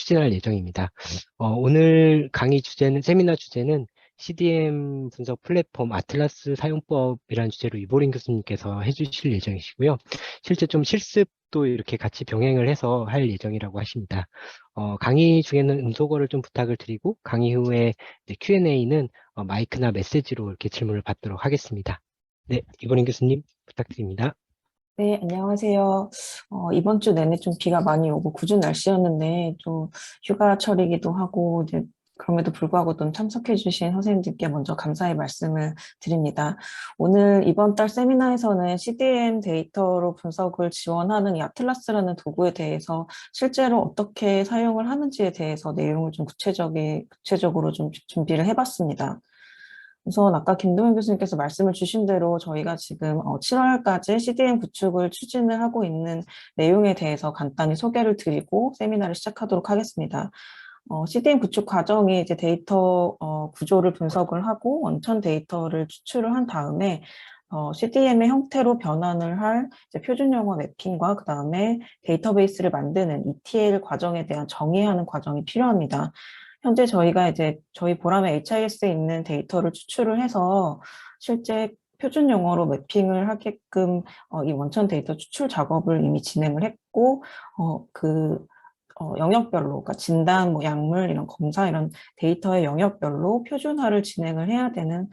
추진할 예정입니다. 오늘 강의 주제는, 세미나 주제는 CDM 분석 플랫폼 아틀라스 사용법이라는 주제로 이보린 교수님께서 해주실 예정이시고요. 실제 좀 실습도 이렇게 같이 병행을 해서 할 예정이라고 하십니다. 강의 중에는 음소거를 좀 부탁을 드리고 강의 후에 Q&A는 마이크나 메시지로 이렇게 질문을 받도록 하겠습니다. 네, 이보린 교수님 부탁드립니다. 네, 안녕하세요. 이번 주 내내 좀 비가 많이 오고 궂은 날씨였는데, 좀 휴가철이기도 하고, 이제 그럼에도 불구하고 또 참석해주신 선생님들께 먼저 감사의 말씀을 드립니다. 오늘 이번 달 세미나에서는 CDM 데이터로 분석을 지원하는 이 아틀라스라는 도구에 대해서 실제로 어떻게 사용을 하는지에 대해서 내용을 좀 구체적으로 좀 준비를 해봤습니다. 우선 아까 김동현 교수님께서 말씀을 주신 대로 저희가 지금 7월까지 CDM 구축을 추진을 하고 있는 내용에 대해서 간단히 소개를 드리고 세미나를 시작하도록 하겠습니다. CDM 구축 과정이 이제 데이터 구조를 분석을 하고 원천 데이터를 추출을 한 다음에 CDM의 형태로 변환을 할 이제 표준 용어 매핑과 그 다음에 데이터베이스를 만드는 ETL 과정에 대한 정의하는 과정이 필요합니다. 현재 저희가 이제 저희 보람의 HIS에 있는 데이터를 추출을 해서 실제 표준 용어로 매핑을 하게끔 이 원천 데이터 추출 작업을 이미 진행을 했고 영역별로, 그러니까 진단, 뭐 약물 이런 검사 이런 데이터의 영역별로 표준화를 진행을 해야 되는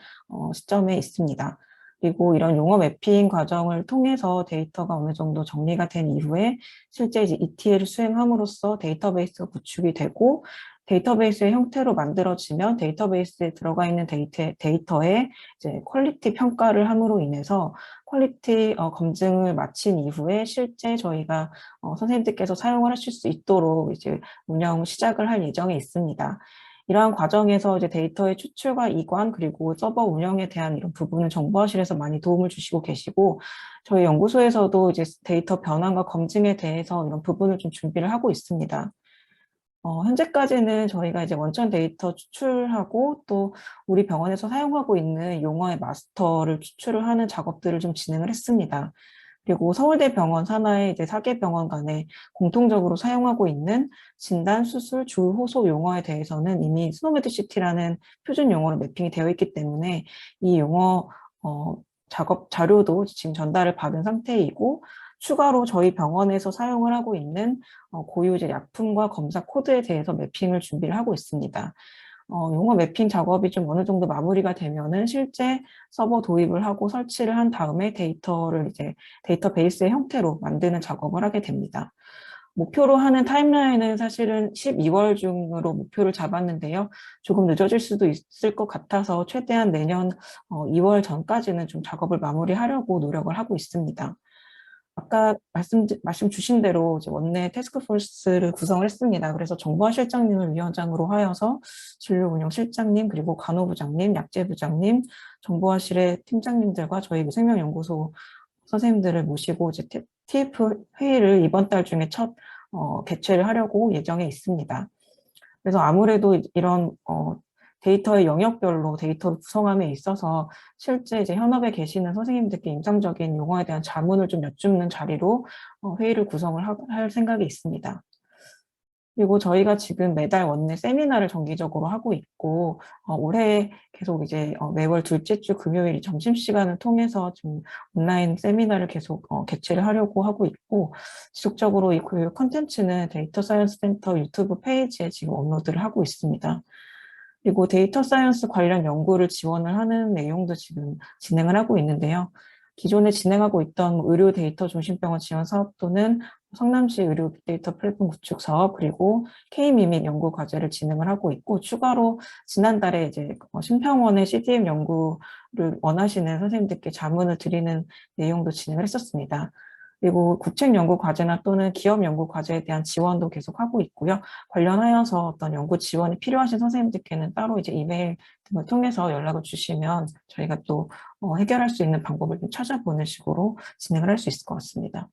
시점에 있습니다. 그리고 이런 용어 매핑 과정을 통해서 데이터가 어느 정도 정리가 된 이후에 실제 이제 ETL을 수행함으로써 데이터베이스가 구축이 되고 데이터베이스의 형태로 만들어지면 데이터베이스에 들어가 있는 데이터의 이제 퀄리티 평가를 함으로 인해서 퀄리티 검증을 마친 이후에 실제 저희가 선생님들께서 사용을 하실 수 있도록 이제 운영 시작을 할 예정에 있습니다. 이러한 과정에서 이제 데이터의 추출과 이관 그리고 서버 운영에 대한 이런 부분을 정보화실에서 많이 도움을 주시고 계시고 저희 연구소에서도 이제 데이터 변환과 검증에 대해서 이런 부분을 좀 준비를 하고 있습니다. 현재까지는 저희가 이제 원천 데이터 추출하고 또 우리 병원에서 사용하고 있는 용어의 마스터를 추출을 하는 작업들을 좀 진행을 했습니다. 그리고 서울대 병원 산하의 이제 4개 병원 간에 공통적으로 사용하고 있는 진단, 수술, 줄, 호소 용어에 대해서는 이미 스노메드시티라는 표준 용어로 매핑이 되어 있기 때문에 이 용어 작업 자료도 지금 전달을 받은 상태이고 추가로 저희 병원에서 사용을 하고 있는 고유제 약품과 검사 코드에 대해서 매핑을 준비를 하고 있습니다. 용어 매핑 작업이 좀 어느 정도 마무리가 되면은 실제 서버 도입을 하고 설치를 한 다음에 데이터를 이제 데이터베이스의 형태로 만드는 작업을 하게 됩니다. 목표로 하는 타임라인은 사실은 12월 중으로 목표를 잡았는데요. 조금 늦어질 수도 있을 것 같아서 최대한 내년 2월 전까지는 좀 작업을 마무리하려고 노력을 하고 있습니다. 아까 말씀 주신 대로 이제 원내 태스크포스를 구성을 했습니다. 그래서 정보화 실장님을 위원장으로 하여서 진료운영실장님, 그리고 간호부장님, 약제부장님, 정보화실의 팀장님들과 저희 생명연구소 선생님들을 모시고 이제 TF 회의를 이번 달 중에 첫 개최를 하려고 예정에 있습니다. 그래서 아무래도 이런 데이터의 영역별로 데이터를 구성함에 있어서 실제 이제 현업에 계시는 선생님들께 임상적인 용어에 대한 자문을 좀 여쭙는 자리로 회의를 구성을 할 생각이 있습니다. 그리고 저희가 지금 매달 원내 세미나를 정기적으로 하고 있고 올해 계속 이제 매월 둘째 주 금요일 점심시간을 통해서 좀 온라인 세미나를 계속 개최를 하려고 하고 있고 지속적으로 이 교육 컨텐츠는 데이터 사이언스 센터 유튜브 페이지에 지금 업로드를 하고 있습니다. 그리고 데이터 사이언스 관련 연구를 지원을 하는 내용도 지금 진행을 하고 있는데요. 기존에 진행하고 있던 의료 데이터 중심병원 지원 사업 또는 성남시 의료 빅데이터 플랫폼 구축 사업 그리고 K-미밋 연구 과제를 진행을 하고 있고 추가로 지난달에 이제 심평원의 CDM 연구를 원하시는 선생님들께 자문을 드리는 내용도 진행을 했었습니다. 그리고 국책 연구 과제나 또는 기업 연구 과제에 대한 지원도 계속하고 있고요. 관련하여서 어떤 연구 지원이 필요하신 선생님들께는 따로 이제 이메일 등을 통해서 연락을 주시면 저희가 또 해결할 수 있는 방법을 좀 찾아보는 식으로 진행을 할 수 있을 것 같습니다.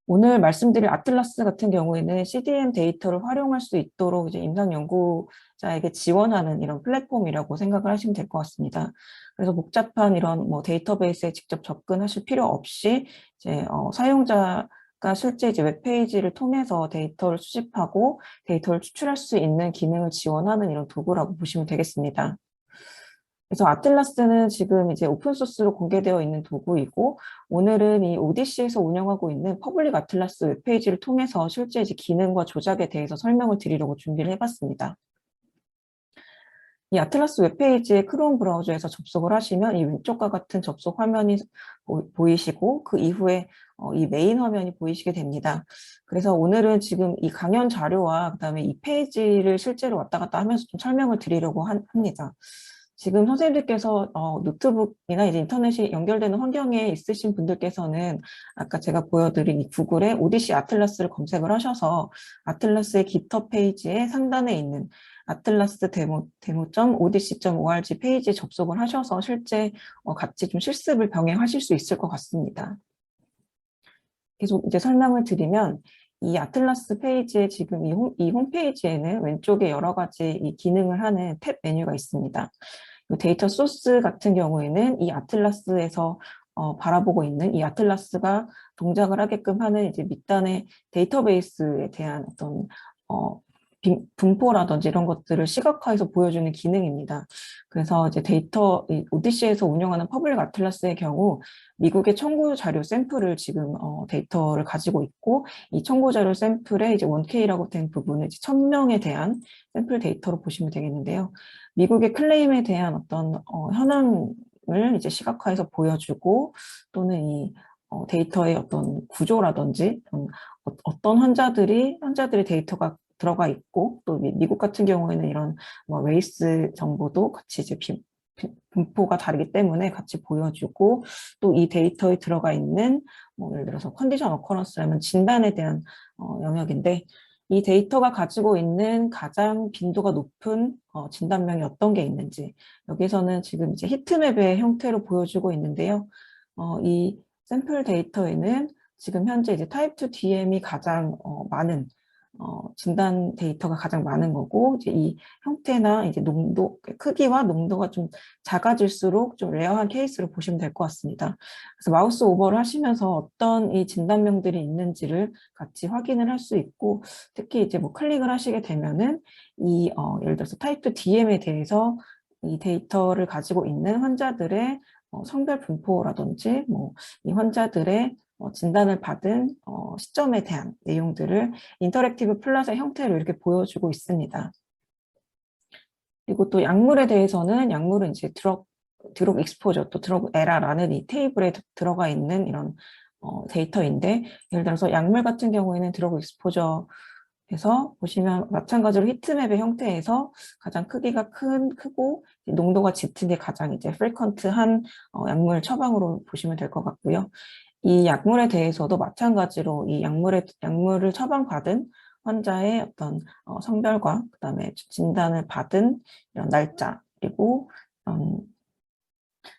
오늘 말씀드릴 아틀라스 같은 경우에는 CDM 데이터를 활용할 수 있도록 이제 임상 연구자에게 지원하는 이런 플랫폼이라고 생각을 하시면 될 것 같습니다. 그래서 복잡한 이런 뭐 데이터베이스에 직접 접근하실 필요 없이 이제 사용자 그러니까 실제 이제 웹페이지를 통해서 데이터를 수집하고 데이터를 추출할 수 있는 기능을 지원하는 이런 도구라고 보시면 되겠습니다. 그래서 아틀라스는 지금 이제 오픈소스로 공개되어 있는 도구이고, 오늘은 이 오디시에서 운영하고 있는 퍼블릭 아틀라스 웹페이지를 통해서 실제 이제 기능과 조작에 대해서 설명을 드리려고 준비를 해봤습니다. 이 아틀라스 웹페이지에 크롬 브라우저에서 접속을 하시면 이 왼쪽과 같은 접속 화면이 보이시고, 그 이후에 이 메인 화면이 보이시게 됩니다. 그래서 오늘은 지금 이 강연 자료와 그다음에 이 페이지를 실제로 왔다 갔다 하면서 좀 설명을 드리려고 합니다. 지금 선생님들께서 노트북이나 이제 인터넷이 연결되는 환경에 있으신 분들께서는 아까 제가 보여드린 이 구글에 오디시 아틀라스를 검색을 하셔서 아틀라스의 깃허브 페이지의 상단에 있는 아틀라스 demo.odc.org 페이지에 접속을 하셔서 실제 같이 좀 실습을 병행하실 수 있을 것 같습니다. 계속 이제 설명을 드리면 이 아틀라스 페이지에 지금 이 홈페이지에는 왼쪽에 여러 가지 이 기능을 하는 탭 메뉴가 있습니다. 데이터 소스 같은 경우에는 이 아틀라스에서 바라보고 있는 이 아틀라스가 동작을 하게끔 하는 이제 밑단의 데이터베이스에 대한 어떤 분포라든지 이런 것들을 시각화해서 보여주는 기능입니다. 그래서 이제 오디시에서 운영하는 퍼블릭 아틀라스의 경우 미국의 청구 자료 샘플을 지금 데이터를 가지고 있고, 이 청구 자료 샘플에 이제 1K라고 된 부분을 이제 1000명에 대한 샘플 데이터로 보시면 되겠는데요. 미국의 클레임에 대한 어떤 현황을 이제 시각화해서 보여주고, 또는 이 데이터의 어떤 구조라든지 어떤 환자들의 데이터가 들어가 있고, 또 미국 같은 경우에는 이런 레이스 정보도 같이 이제 분포가 다르기 때문에 같이 보여주고, 또 이 데이터에 들어가 있는 예를 들어서 컨디션 어커런스라면 진단에 대한 영역인데, 이 데이터가 가지고 있는 가장 빈도가 높은 진단명이 어떤 게 있는지, 여기서는 지금 이제 히트맵의 형태로 보여주고 있는데요. 이 샘플 데이터에는 지금 현재 이제 타입 2 DM이 가장 많은 진단 데이터가 가장 많은 거고, 이제 이 형태나 이제 크기와 농도가 좀 작아질수록 좀 레어한 케이스로 보시면 될 것 같습니다. 그래서 마우스 오버를 하시면서 어떤 이 진단명들이 있는지를 같이 확인을 할 수 있고, 특히 이제 뭐 클릭을 하시게 되면은 예를 들어서 타입 2 DM에 대해서 이 데이터를 가지고 있는 환자들의 성별 분포라든지 이 환자들의 진단을 받은 시점에 대한 내용들을 인터랙티브 플랫의 형태로 이렇게 보여주고 있습니다. 그리고 또 약물에 대해서는 약물은 이제 드럭 익스포저, 또 드럭 에라라는 이 테이블에 들어가 있는 이런 데이터인데, 예를 들어서 약물 같은 경우에는 드럭 익스포저에서 보시면 마찬가지로 히트맵의 형태에서 가장 크기가 크고 농도가 짙은 게 가장 이제 프리퀀트한 약물 처방으로 보시면 될 것 같고요. 이 약물에 대해서도 마찬가지로 이 약물을 처방받은 환자의 어떤 성별과 그다음에 진단을 받은 이런 날짜, 그리고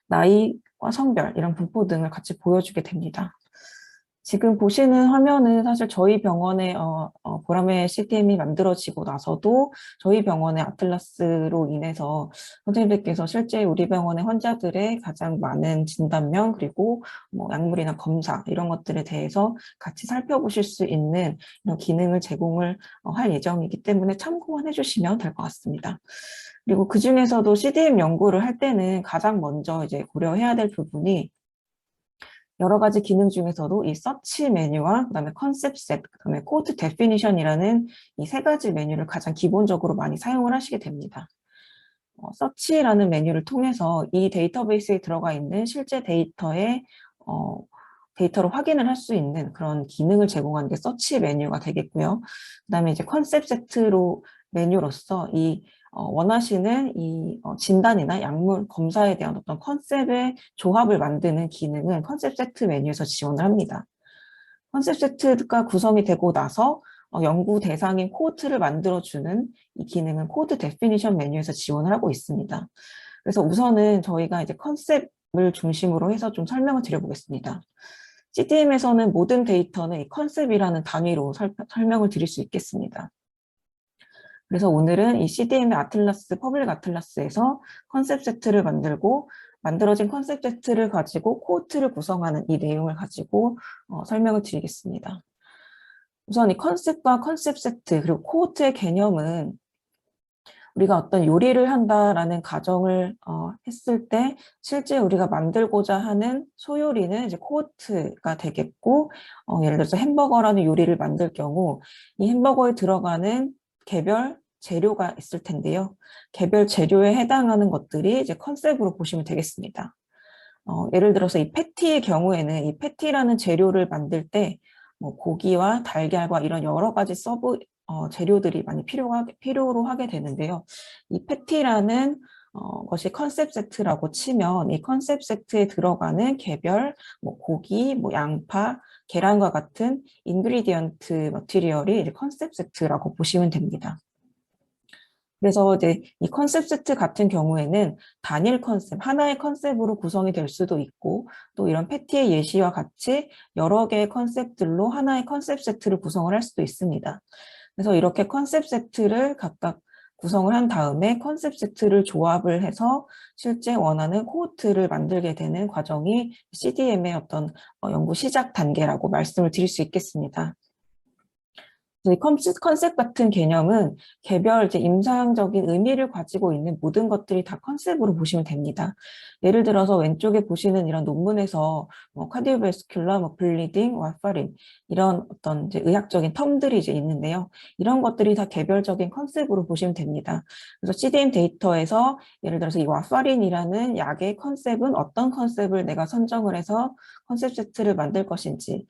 나이와 성별 이런 분포 등을 같이 보여주게 됩니다. 지금 보시는 화면은 사실 저희 병원의 보라매 CDM이 만들어지고 나서도 저희 병원의 아틀라스로 인해서 선생님들께서 실제 우리 병원의 환자들의 가장 많은 진단명, 그리고 약물이나 검사 이런 것들에 대해서 같이 살펴보실 수 있는 이런 기능을 제공을 할 예정이기 때문에 참고만 해주시면 될 것 같습니다. 그리고 그 중에서도 CDM 연구를 할 때는 가장 먼저 이제 고려해야 될 부분이 여러 가지 기능 중에서도 이 서치 메뉴와 그다음에 컨셉 셋, 그다음에 코드 데피니션이라는 이 세 가지 메뉴를 가장 기본적으로 많이 사용을 하시게 됩니다. 서치라는 메뉴를 통해서 이 데이터베이스에 들어가 있는 실제 데이터를 확인을 할 수 있는 그런 기능을 제공하는 게 서치 메뉴가 되겠고요. 그다음에 이제 컨셉 세트로 메뉴로서 이 원하시는 이 진단이나 약물 검사에 대한 어떤 컨셉의 조합을 만드는 기능은 컨셉 세트 메뉴에서 지원을 합니다. 컨셉 세트가 구성이 되고 나서 연구 대상인 코드를 만들어주는 이 기능은 코드 데피니션 메뉴에서 지원을 하고 있습니다. 그래서 우선은 저희가 이제 컨셉을 중심으로 해서 좀 설명을 드려보겠습니다. CDM에서는 모든 데이터는 이 컨셉이라는 단위로 설명을 드릴 수 있겠습니다. 그래서 오늘은 이 CDM의 아틀라스, 퍼블릭 아틀라스에서 컨셉 세트를 만들고, 만들어진 컨셉 세트를 가지고 코트를 구성하는 이 내용을 가지고 설명을 드리겠습니다. 우선 이 컨셉과 컨셉 세트 그리고 코호트의 개념은 우리가 어떤 요리를 한다라는 가정을 했을 때 실제 우리가 만들고자 하는 소요리는 이제 코호트가 되겠고, 예를 들어서 햄버거라는 요리를 만들 경우 이 햄버거에 들어가는 개별 재료가 있을 텐데요. 개별 재료에 해당하는 것들이 이제 컨셉으로 보시면 되겠습니다. 예를 들어서 이 패티의 경우에는 이 패티라는 재료를 만들 때 뭐 고기와 달걀과 이런 여러 가지 재료들이 많이 필요로 하게 되는데요. 이 패티라는 것이 컨셉 세트라고 치면 이 컨셉 세트에 들어가는 개별 뭐 고기, 뭐 양파, 계란과 같은 인그리디언트 머티리얼이 이제 컨셉 세트라고 보시면 됩니다. 그래서 이제 이 컨셉 세트 같은 경우에는 단일 컨셉, 하나의 컨셉으로 구성이 될 수도 있고, 또 이런 패티의 예시와 같이 여러 개의 컨셉들로 하나의 컨셉 세트를 구성을 할 수도 있습니다. 그래서 이렇게 컨셉 세트를 각각 구성을 한 다음에 컨셉 세트를 조합을 해서 실제 원하는 코호트를 만들게 되는 과정이 CDM의 어떤 연구 시작 단계라고 말씀을 드릴 수 있겠습니다. 이 컨셉 같은 개념은 개별 이제 임상적인 의미를 가지고 있는 모든 것들이 다 컨셉으로 보시면 됩니다. 예를 들어서 왼쪽에 보시는 이런 논문에서 뭐 카디오베스큘러, 뭐 블리딩, 와파린 이런 어떤 이제 의학적인 텀들이 이제 있는데요. 이런 것들이 다 개별적인 컨셉으로 보시면 됩니다. 그래서 CDM 데이터에서 예를 들어서 이 와파린이라는 약의 컨셉은 어떤 컨셉을 내가 선정을 해서 컨셉 세트를 만들 것인지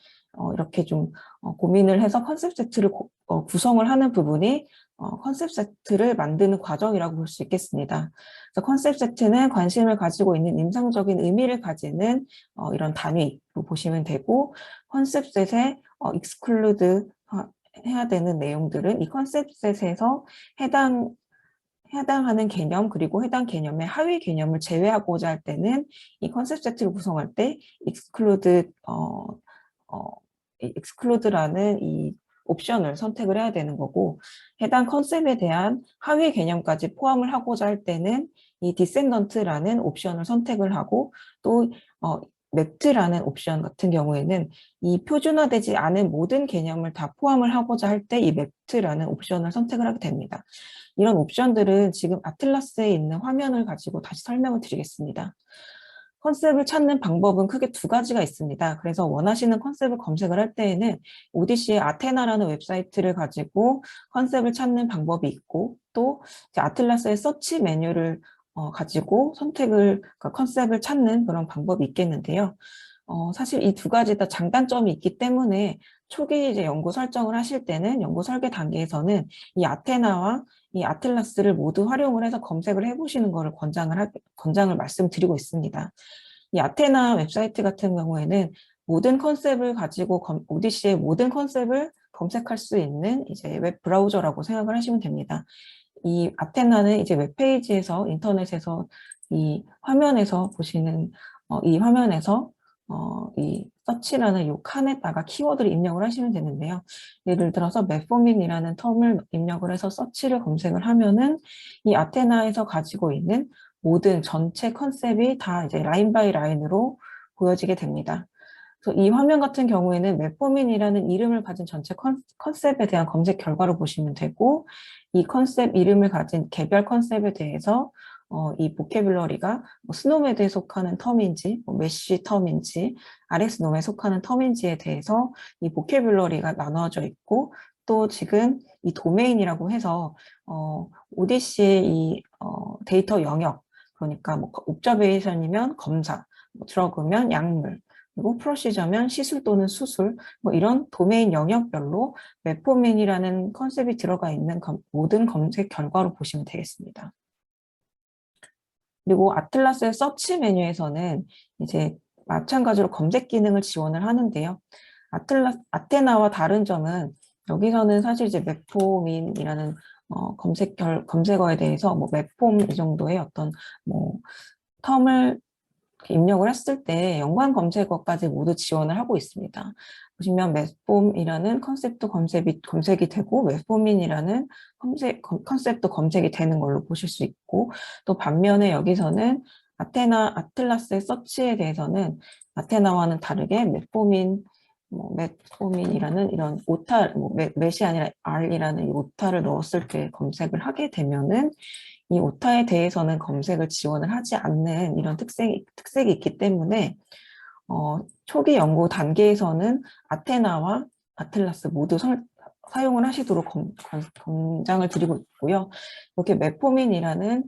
이렇게 좀 고민을 해서 컨셉 세트를 구성을 하는 부분이 컨셉 세트를 만드는 과정이라고 볼 수 있겠습니다. 그래서 컨셉 세트는 관심을 가지고 있는 임상적인 의미를 가지는 이런 단위로 보시면 되고, 컨셉 셋에 익스클루드 해야 되는 내용들은 이 컨셉 셋에서 해당하는 개념 그리고 해당 개념의 하위 개념을 제외하고자 할 때는 이 컨셉 세트를 구성할 때 exclude라는 이 옵션을 선택을 해야 되는 거고, 해당 컨셉에 대한 하위 개념까지 포함을 하고자 할 때는 이 descendant라는 옵션을 선택을 하고, 또 mapt라는 옵션 같은 경우에는 이 표준화되지 않은 모든 개념을 다 포함을 하고자 할 때 이 mapt라는 옵션을 선택을 하게 됩니다. 이런 옵션들은 지금 아틀라스에 있는 화면을 가지고 다시 설명을 드리겠습니다. 컨셉을 찾는 방법은 크게 두 가지가 있습니다. 그래서 원하시는 컨셉을 검색을 할 때에는 오디시의 아테나라는 웹사이트를 가지고 컨셉을 찾는 방법이 있고, 또 아틀라스의 서치 메뉴를 가지고 컨셉을 찾는 그런 방법이 있겠는데요. 사실 이 두 가지 다 장단점이 있기 때문에 초기 이제 연구 설정을 하실 때는 연구 설계 단계에서는 이 아테나와 이 아틀라스를 모두 활용을 해서 검색을 해보시는 것을 권장을 말씀드리고 있습니다. 이 아테나 웹사이트 같은 경우에는 모든 컨셉을 가지고 오디시의 모든 컨셉을 검색할 수 있는 이제 웹 브라우저라고 생각을 하시면 됩니다. 이 아테나는 이제 웹페이지에서 인터넷에서 이 화면에서 보시는 이 화면에서 이 서치라는 이 칸에다가 키워드를 입력을 하시면 되는데요. 예를 들어서 메포민이라는 텀을 입력을 해서 서치를 검색을 하면은 이 아테나에서 가지고 있는 모든 전체 컨셉이 다 이제 라인 바이 라인으로 보여지게 됩니다. 그래서 이 화면 같은 경우에는 메포민이라는 이름을 가진 전체 컨셉에 대한 검색 결과를 보시면 되고, 이 컨셉 이름을 가진 개별 컨셉에 대해서 이 보캐뷸러리가 뭐 스노메드에 속하는 텀인지, 뭐 메쉬 텀인지, RS놈에 속하는 텀인지에 대해서 이 보캐뷸러리가 나누어져 있고, 또 지금 이 도메인이라고 해서 오디시의 이 데이터 영역, 그러니까 뭐 옵저베이션이면 검사, 뭐 드러그면 약물, 그리고 프로시저면 시술 또는 수술, 뭐 이런 도메인 영역별로 메포민이라는 컨셉이 들어가 있는 모든 검색 결과로 보시면 되겠습니다. 그리고 아틀라스의 서치 메뉴에서는 이제 마찬가지로 검색 기능을 지원을 하는데요. 아테나와 다른 점은 여기서는 사실 이제 메포민이라는 검색어에 대해서 뭐 메폼 이 정도의 어떤 뭐 텀을 입력을 했을 때 연관 검색어까지 모두 지원을 하고 있습니다. 보시면 메폼이라는 컨셉도 검색이 되고 메포민이라는 컨셉도 검색이 되는 걸로 보실 수 있고, 또 반면에 여기서는 아틀라스의 서치에 대해서는 아테나와는 다르게 뭐 메포민이라는 이런 오타, met이 아니라 R이라는 이 오타를 넣었을 때 검색을 하게 되면은 이 오타에 대해서는 검색을 지원을 하지 않는 이런 특색이 있기 때문에 초기 연구 단계에서는 아테나와 아틀라스 모두 사용을 하시도록 권장을 드리고 있고요. 이렇게 메포민이라는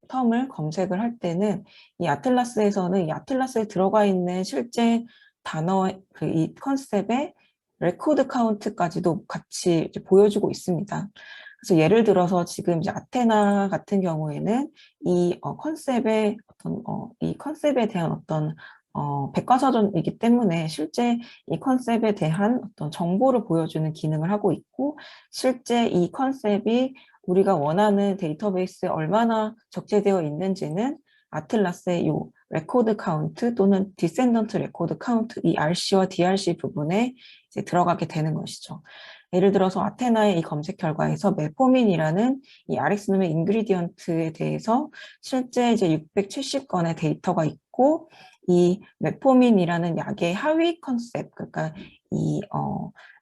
텀을 검색을 할 때는 이 아틀라스에서는 이 아틀라스에 들어가 있는 실제 단어, 이 컨셉의 레코드 카운트까지도 같이 이제 보여주고 있습니다. 그래서 예를 들어서 지금 이제 아테나 같은 경우에는 이 컨셉의 이 컨셉에 대한 어떤 백과사전이기 때문에 실제 이 컨셉에 대한 어떤 정보를 보여주는 기능을 하고 있고, 실제 이 컨셉이 우리가 원하는 데이터베이스에 얼마나 적재되어 있는지는 아틀라스의 이 레코드 카운트 또는 디센던트 레코드 카운트, 이 RC와 DRC 부분에 이제 들어가게 되는 것이죠. 예를 들어서 아테나의 이 검색 결과에서 메포민이라는 이 Rx놈의 인그리디언트에 대해서 실제 이제 670건의 데이터가 있고, 이 메포민이라는 약의 하위 컨셉, 그러니까 이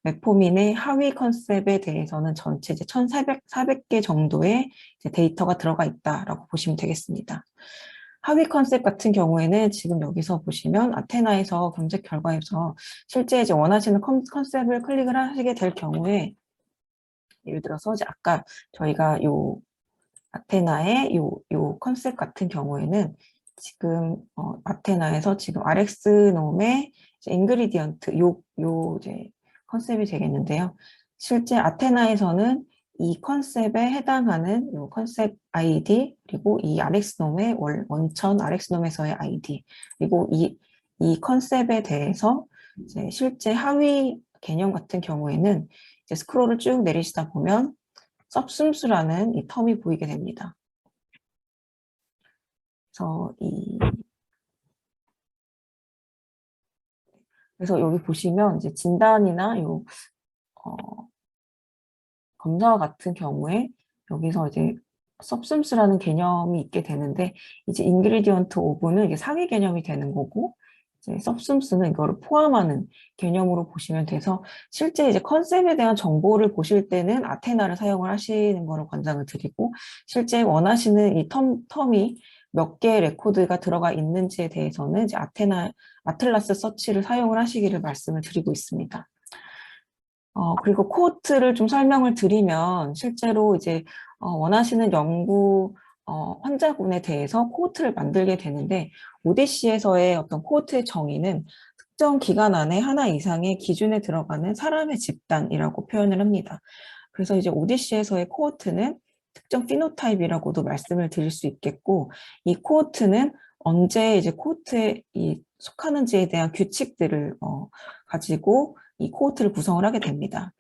메포민의 하위 컨셉에 대해서는 전체 이제 1,400개 정도의 이제 데이터가 들어가 있다라고 보시면 되겠습니다. 하위 컨셉 같은 경우에는 지금 여기서 보시면 아테나에서 검색 결과에서 실제 이제 원하시는 컨셉을 클릭을 하시게 될 경우에, 예를 들어서 이제 아까 저희가 요 아테나의 요 컨셉 같은 경우에는 지금 아테나에서 지금 Rx놈의 인그리디언트 요 이제 컨셉이 되겠는데요. 실제 아테나에서는 이 컨셉에 해당하는 요 컨셉 아이디, 그리고 이 Rx놈의 원천 Rx놈에서의 아이디, 그리고 이 컨셉에 대해서 이제 실제 하위 개념 같은 경우에는 이제 스크롤을 쭉 내리시다 보면 subsums라는 이 텀이 보이게 됩니다. 그래서 여기 보시면 이제 진단이나 검사 같은 경우에 여기서 이제 subsums라는 개념이 있게 되는데, 이제 ingredient of는 이게 상위 개념이 되는 거고, 이제 subsums는 이거를 포함하는 개념으로 보시면 돼서, 실제 이제 컨셉에 대한 정보를 보실 때는 아테나를 사용을 하시는 거를 권장을 드리고, 실제 원하시는 이 텀이 몇 개의 레코드가 들어가 있는지에 대해서는 이제 아틀라스 서치를 사용을 하시기를 말씀을 드리고 있습니다. 그리고 코호트를 좀 설명을 드리면, 실제로 이제 원하시는 연구 환자군에 대해서 코호트를 만들게 되는데, 오디시에서의 어떤 코호트의 정의는 특정 기간 안에 하나 이상의 기준에 들어가는 사람의 집단이라고 표현을 합니다. 그래서 이제 오디시에서의 코호트는 특정 피노타입이라고도 말씀을 드릴 수 있겠고, 이 코호트는 언제 이제 코호트에 속하는지에 대한 규칙들을 가지고 이 코호트를 구성을 하게 됩니다.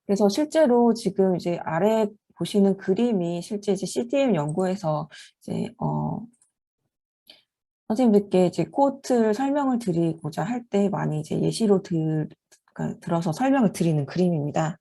그래서 실제로 지금 이제 아래 보시는 그림이 실제 이제 CDM 연구에서 이제 선생님들께 이제 코호트를 설명을 드리고자 할 때 많이 이제 예시로 들어서 설명을 드리는 그림입니다.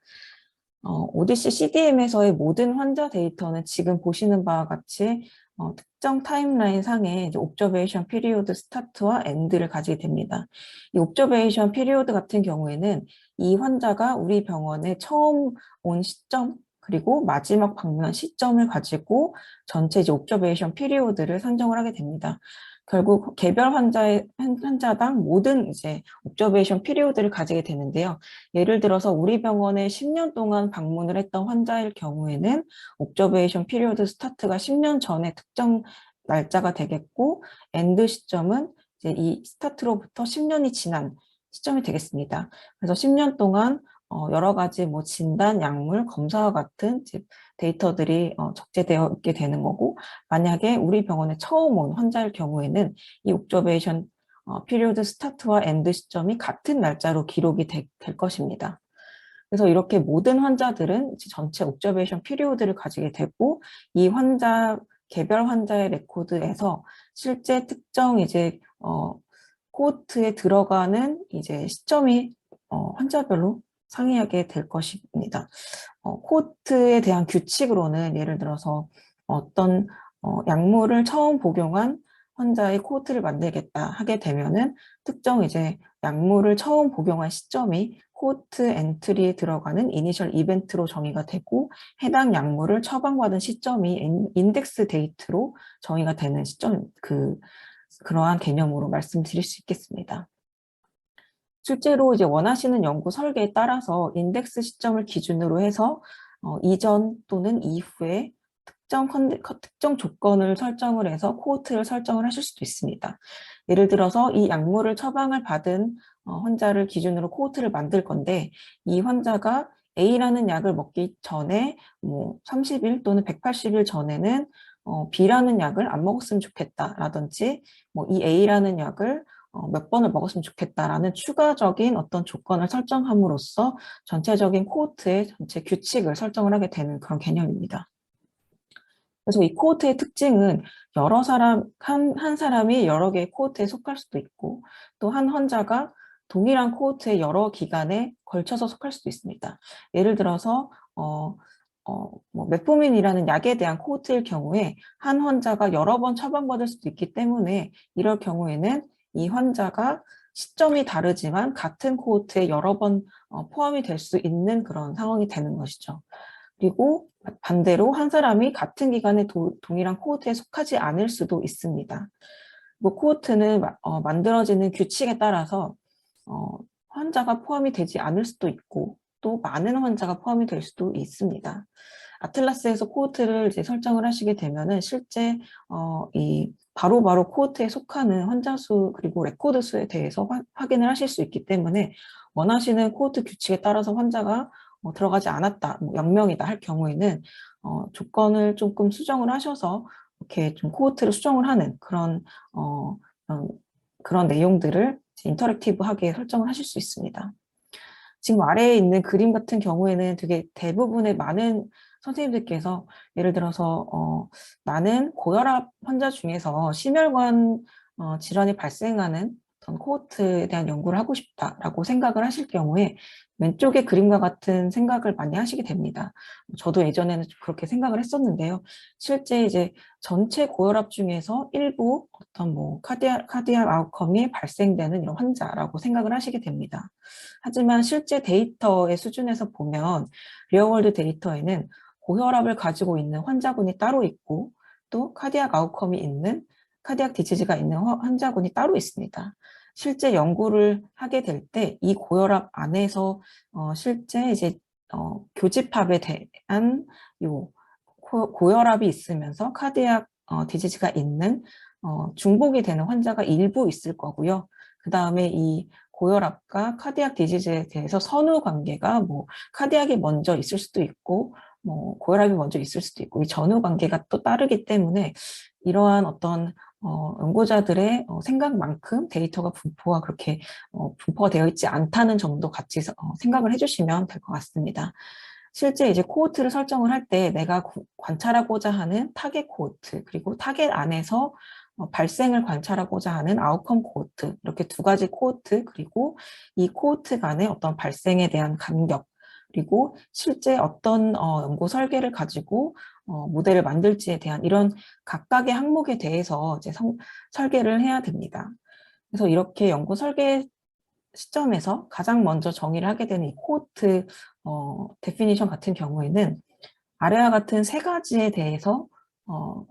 오디시 CDM에서의 모든 환자 데이터는 지금 보시는 바와 같이 특정 타임라인 상에 이제 옵저베이션 피리오드 스타트와 엔드를 가지게 됩니다. 이 옵저베이션 피리오드 같은 경우에는 이 환자가 우리 병원에 처음 온 시점, 그리고 마지막 방문한 시점을 가지고 전체 이제 옵저베이션 피리오드를 산정을 하게 됩니다. 결국 개별 환자당 모든 이제 옵저베이션 피리오드를 가지게 되는데요. 예를 들어서 우리 병원에 10년 동안 방문을 했던 환자일 경우에는 옵저베이션 피리오드 스타트가 10년 전에 특정 날짜가 되겠고, 엔드 시점은 이제 이 스타트로부터 10년이 지난 시점이 되겠습니다. 그래서 10년 동안 여러 가지 뭐 진단, 약물, 검사와 같은 데이터들이 적재되어 있게 되는 거고, 만약에 우리 병원에 처음 온 환자일 경우에는 이 옵저베이션 피리오드 스타트와 엔드 시점이 같은 날짜로 기록이 될 것입니다. 그래서 이렇게 모든 환자들은 전체 옵저베이션 피리오드를 가지게 되고, 이 개별 환자의 레코드에서 실제 특정 이제 코호트에 들어가는 이제 시점이 환자별로 상이하게 될 것입니다. 코호트에 대한 규칙으로는 예를 들어서 어떤 약물을 처음 복용한 환자의 코호트를 만들겠다 하게 되면은 특정 이제 약물을 처음 복용한 시점이 코호트 엔트리에 들어가는 이니셜 이벤트로 정의가 되고 해당 약물을 처방받은 시점이 인덱스 데이트로 정의가 되는 시점, 그러한 개념으로 말씀드릴 수 있겠습니다. 실제로 이제 원하시는 연구 설계에 따라서 인덱스 시점을 기준으로 해서 이전 또는 이후에 특정 조건을 설정을 해서 코호트를 설정을 하실 수도 있습니다. 예를 들어서 이 약물을 처방을 받은 환자를 기준으로 코호트를 만들 건데 이 환자가 A라는 약을 먹기 전에 뭐 30일 또는 180일 전에는 B라는 약을 안 먹었으면 좋겠다라든지 뭐 이 A라는 약을 몇 번을 먹었으면 좋겠다라는 추가적인 어떤 조건을 설정함으로써 전체적인 코호트의 전체 규칙을 설정을 하게 되는 그런 개념입니다. 그래서 이 코호트의 특징은 한 사람이 여러 개의 코호트에 속할 수도 있고, 또 한 환자가 동일한 코호트의 여러 기간에 걸쳐서 속할 수도 있습니다. 예를 들어서, 뭐 메포민이라는 약에 대한 코호트일 경우에 한 환자가 여러 번 처방받을 수도 있기 때문에 이럴 경우에는 이 환자가 시점이 다르지만 같은 코호트에 여러 번 포함이 될 수 있는 그런 상황이 되는 것이죠. 그리고 반대로 한 사람이 같은 기간에 동일한 코호트에 속하지 않을 수도 있습니다. 뭐 코호트는 만들어지는 규칙에 따라서 환자가 포함이 되지 않을 수도 있고 또 많은 환자가 포함이 될 수도 있습니다. 아틀라스에서 코호트를 이제 설정을 하시게 되면은 실제 이 바로바로 코호트에 속하는 환자 수 그리고 레코드 수에 대해서 확인을 하실 수 있기 때문에 원하시는 코호트 규칙에 따라서 환자가 들어가지 않았다, 뭐 0명이다 할 경우에는 조건을 조금 수정을 하셔서 이렇게 좀 코호트를 수정을 하는 그런 내용들을 인터랙티브하게 설정을 하실 수 있습니다. 지금 아래에 있는 그림 같은 경우에는 되게 대부분의 많은 선생님들께서 예를 들어서 많은 고혈압 환자 중에서 심혈관 질환이 발생하는 어떤 코호트에 대한 연구를 하고 싶다라고 생각을 하실 경우에 왼쪽의 그림과 같은 생각을 많이 하시게 됩니다. 저도 예전에는 그렇게 생각을 했었는데요. 실제 이제 전체 고혈압 중에서 일부 어떤 뭐 카디악 아웃컴이 발생되는 이런 환자라고 생각을 하시게 됩니다. 하지만 실제 데이터의 수준에서 보면 리얼월드 데이터에는 고혈압을 가지고 있는 환자군이 따로 있고 또 카디악 아웃컴이 있는 카디악 디지즈가 있는 환자군이 따로 있습니다. 실제 연구를 하게 될 때 이 고혈압 안에서 실제 이제 교집합에 대한 요 고혈압이 있으면서 카디악 디지즈가 있는 중복이 되는 환자가 일부 있을 거고요. 그 다음에 이 고혈압과 카디악 디지즈에 대해서 선후 관계가 뭐 카디악이 먼저 있을 수도 있고 뭐 고혈압이 먼저 있을 수도 있고 이 전후 관계가 또 따르기 때문에 이러한 어떤 연구자들의 생각만큼 데이터가 분포가 그렇게 분포가 되어 있지 않다는 점도 같이 생각을 해주시면 될 것 같습니다. 실제 이제 코호트를 설정을 할 때 내가 관찰하고자 하는 타겟 코호트 그리고 타겟 안에서 발생을 관찰하고자 하는 아웃컴 코호트 이렇게 두 가지 코호트 그리고 이 코호트 간의 어떤 발생에 대한 간격 그리고 실제 어떤 연구 설계를 가지고 모델을 만들지에 대한 이런 각각의 항목에 대해서 이제 설계를 해야 됩니다. 그래서 이렇게 연구 설계 시점에서 가장 먼저 정의를 하게 되는 이 코호트 데피니션 같은 경우에는 아래와 같은 세 가지에 대해서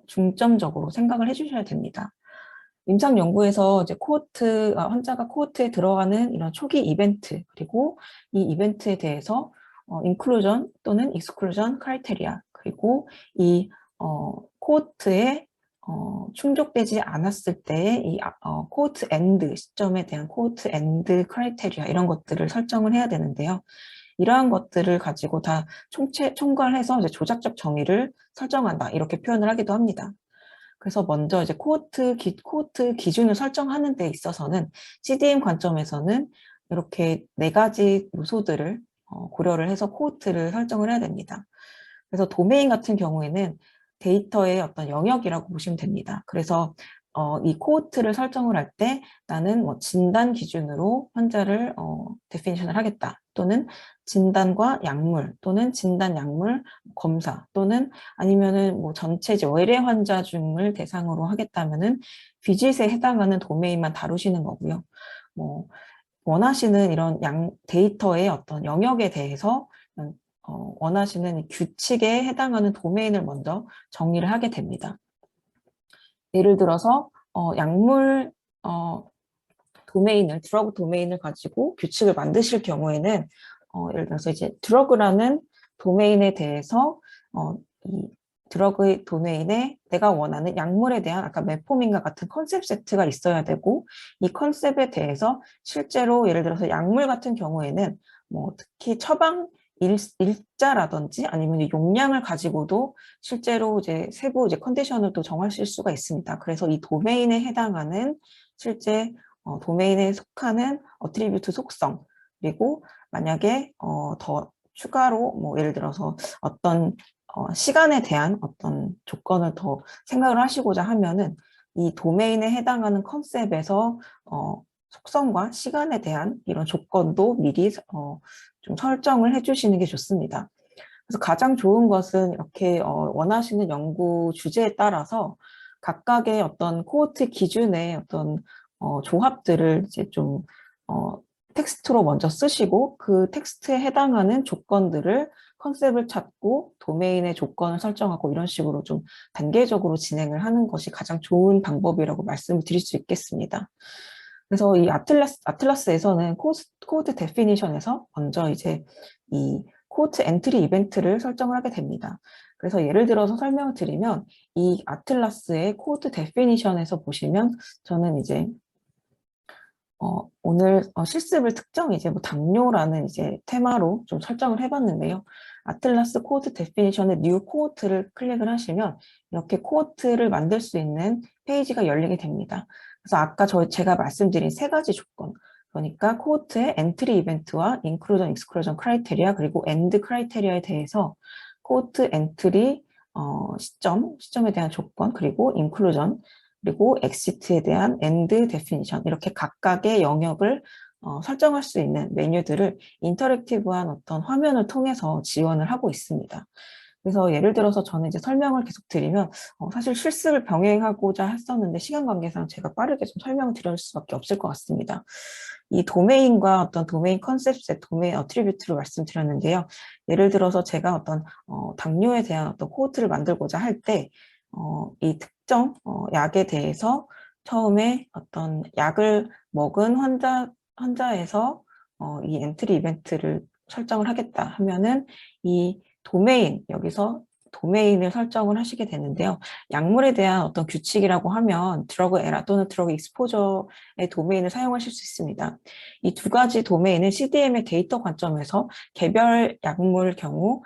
중점적으로 생각을 해주셔야 됩니다. 임상 연구에서 이제 환자가 코호트에 들어가는 이런 초기 이벤트, 그리고 이 이벤트에 대해서 인클루전 또는 익스클루전 크라이테리아, 그리고 이 코호트에 충족되지 않았을 때의 이 코호트 엔드 시점에 대한 코호트 엔드 크라이테리아 이런 것들을 설정을 해야 되는데요. 이러한 것들을 가지고 다 총괄해서 이제 조작적 정의를 설정한다 이렇게 표현을 하기도 합니다. 그래서 먼저 이제 코호트 기준을 설정하는 데 있어서는 CDM 관점에서는 이렇게 네 가지 요소들을 고려를 해서 코호트를 설정을 해야 됩니다. 그래서 도메인 같은 경우에는 데이터의 어떤 영역이라고 보시면 됩니다. 그래서 이 코호트를 설정을 할 때 나는 뭐 진단 기준으로 환자를 데피니션을 하겠다. 또는 진단과 약물 또는 진단 약물 검사 또는 아니면은 뭐 전체 외래 환자 중을 대상으로 하겠다면은 비짓에 해당하는 도메인만 다루시는 거고요. 뭐 원하시는 이런 데이터의 어떤 영역에 대해서 원하시는 이 규칙에 해당하는 도메인을 먼저 정리를 하게 됩니다. 예를 들어서 약물 드러그 도메인을 가지고 규칙을 만드실 경우에는 예를 들어서 이제 드러그라는 도메인에 대해서 이 드러그의 도메인에 내가 원하는 약물에 대한 아까 메포민과 같은 컨셉 세트가 있어야 되고 이 컨셉에 대해서 실제로 예를 들어서 약물 같은 경우에는 뭐 특히 처방 일자라든지 아니면 용량을 가지고도 실제로 이제 세부 이제 컨디션을 또 정하실 수가 있습니다. 그래서 이 도메인에 해당하는 실제 도메인에 속하는 어트리뷰트 속성, 그리고 만약에 더 추가로 뭐 예를 들어서 어떤 시간에 대한 어떤 조건을 더 생각을 하시고자 하면은 이 도메인에 해당하는 컨셉에서 속성과 시간에 대한 이런 조건도 미리 좀 설정을 해주시는 게 좋습니다. 그래서 가장 좋은 것은 이렇게 원하시는 연구 주제에 따라서 각각의 어떤 코호트 기준의 어떤 조합들을 이제 좀 텍스트로 먼저 쓰시고 그 텍스트에 해당하는 조건들을 컨셉을 찾고 도메인의 조건을 설정하고 이런 식으로 좀 단계적으로 진행을 하는 것이 가장 좋은 방법이라고 말씀을 드릴 수 있겠습니다. 그래서 이 아틀라스에서는 코드 데피니션에서 먼저 이제 이 코드 엔트리 이벤트를 설정을 하게 됩니다. 그래서 예를 들어서 설명을 드리면 이 아틀라스의 코드 데피니션에서 보시면 저는 이제 오늘 실습을 특정 이제 뭐 당뇨라는 이제 테마로 좀 설정을 해봤는데요. 아틀라스 코드 데피니션의 뉴 코호트를 클릭을 하시면 이렇게 코호트를 만들 수 있는 페이지가 열리게 됩니다. 그래서 아까 제가 말씀드린 세 가지 조건, 그러니까 코호트의 엔트리 이벤트와 인클루전, 익스클루전 크라이테리아 그리고 엔드 크라이테리아에 대해서 코호트 엔트리 시점에 대한 조건 그리고 인클루전 그리고 엑시트에 대한 엔드 데피니션 이렇게 각각의 영역을 설정할 수 있는 메뉴들을 인터랙티브한 어떤 화면을 통해서 지원을 하고 있습니다. 그래서 예를 들어서 저는 이제 설명을 계속 드리면 사실 실습을 병행하고자 했었는데 시간 관계상 제가 빠르게 좀 설명을 드릴 수밖에 없을 것 같습니다. 이 도메인과 어떤 도메인 컨셉셋, 도메인 어트리뷰트를 말씀드렸는데요. 예를 들어서 제가 어떤 당뇨에 대한 어떤 코호트를 만들고자 할 때 이 특정 약에 대해서 처음에 어떤 약을 먹은 환자에서 이 엔트리 이벤트를 설정을 하겠다 하면은 이 도메인, 여기서 도메인을 설정을 하시게 되는데요. 약물에 대한 어떤 규칙이라고 하면 드러그 에라 또는 드러그 익스포저의 도메인을 사용하실 수 있습니다. 이 두 가지 도메인은 CDM의 데이터 관점에서 개별 약물일 경우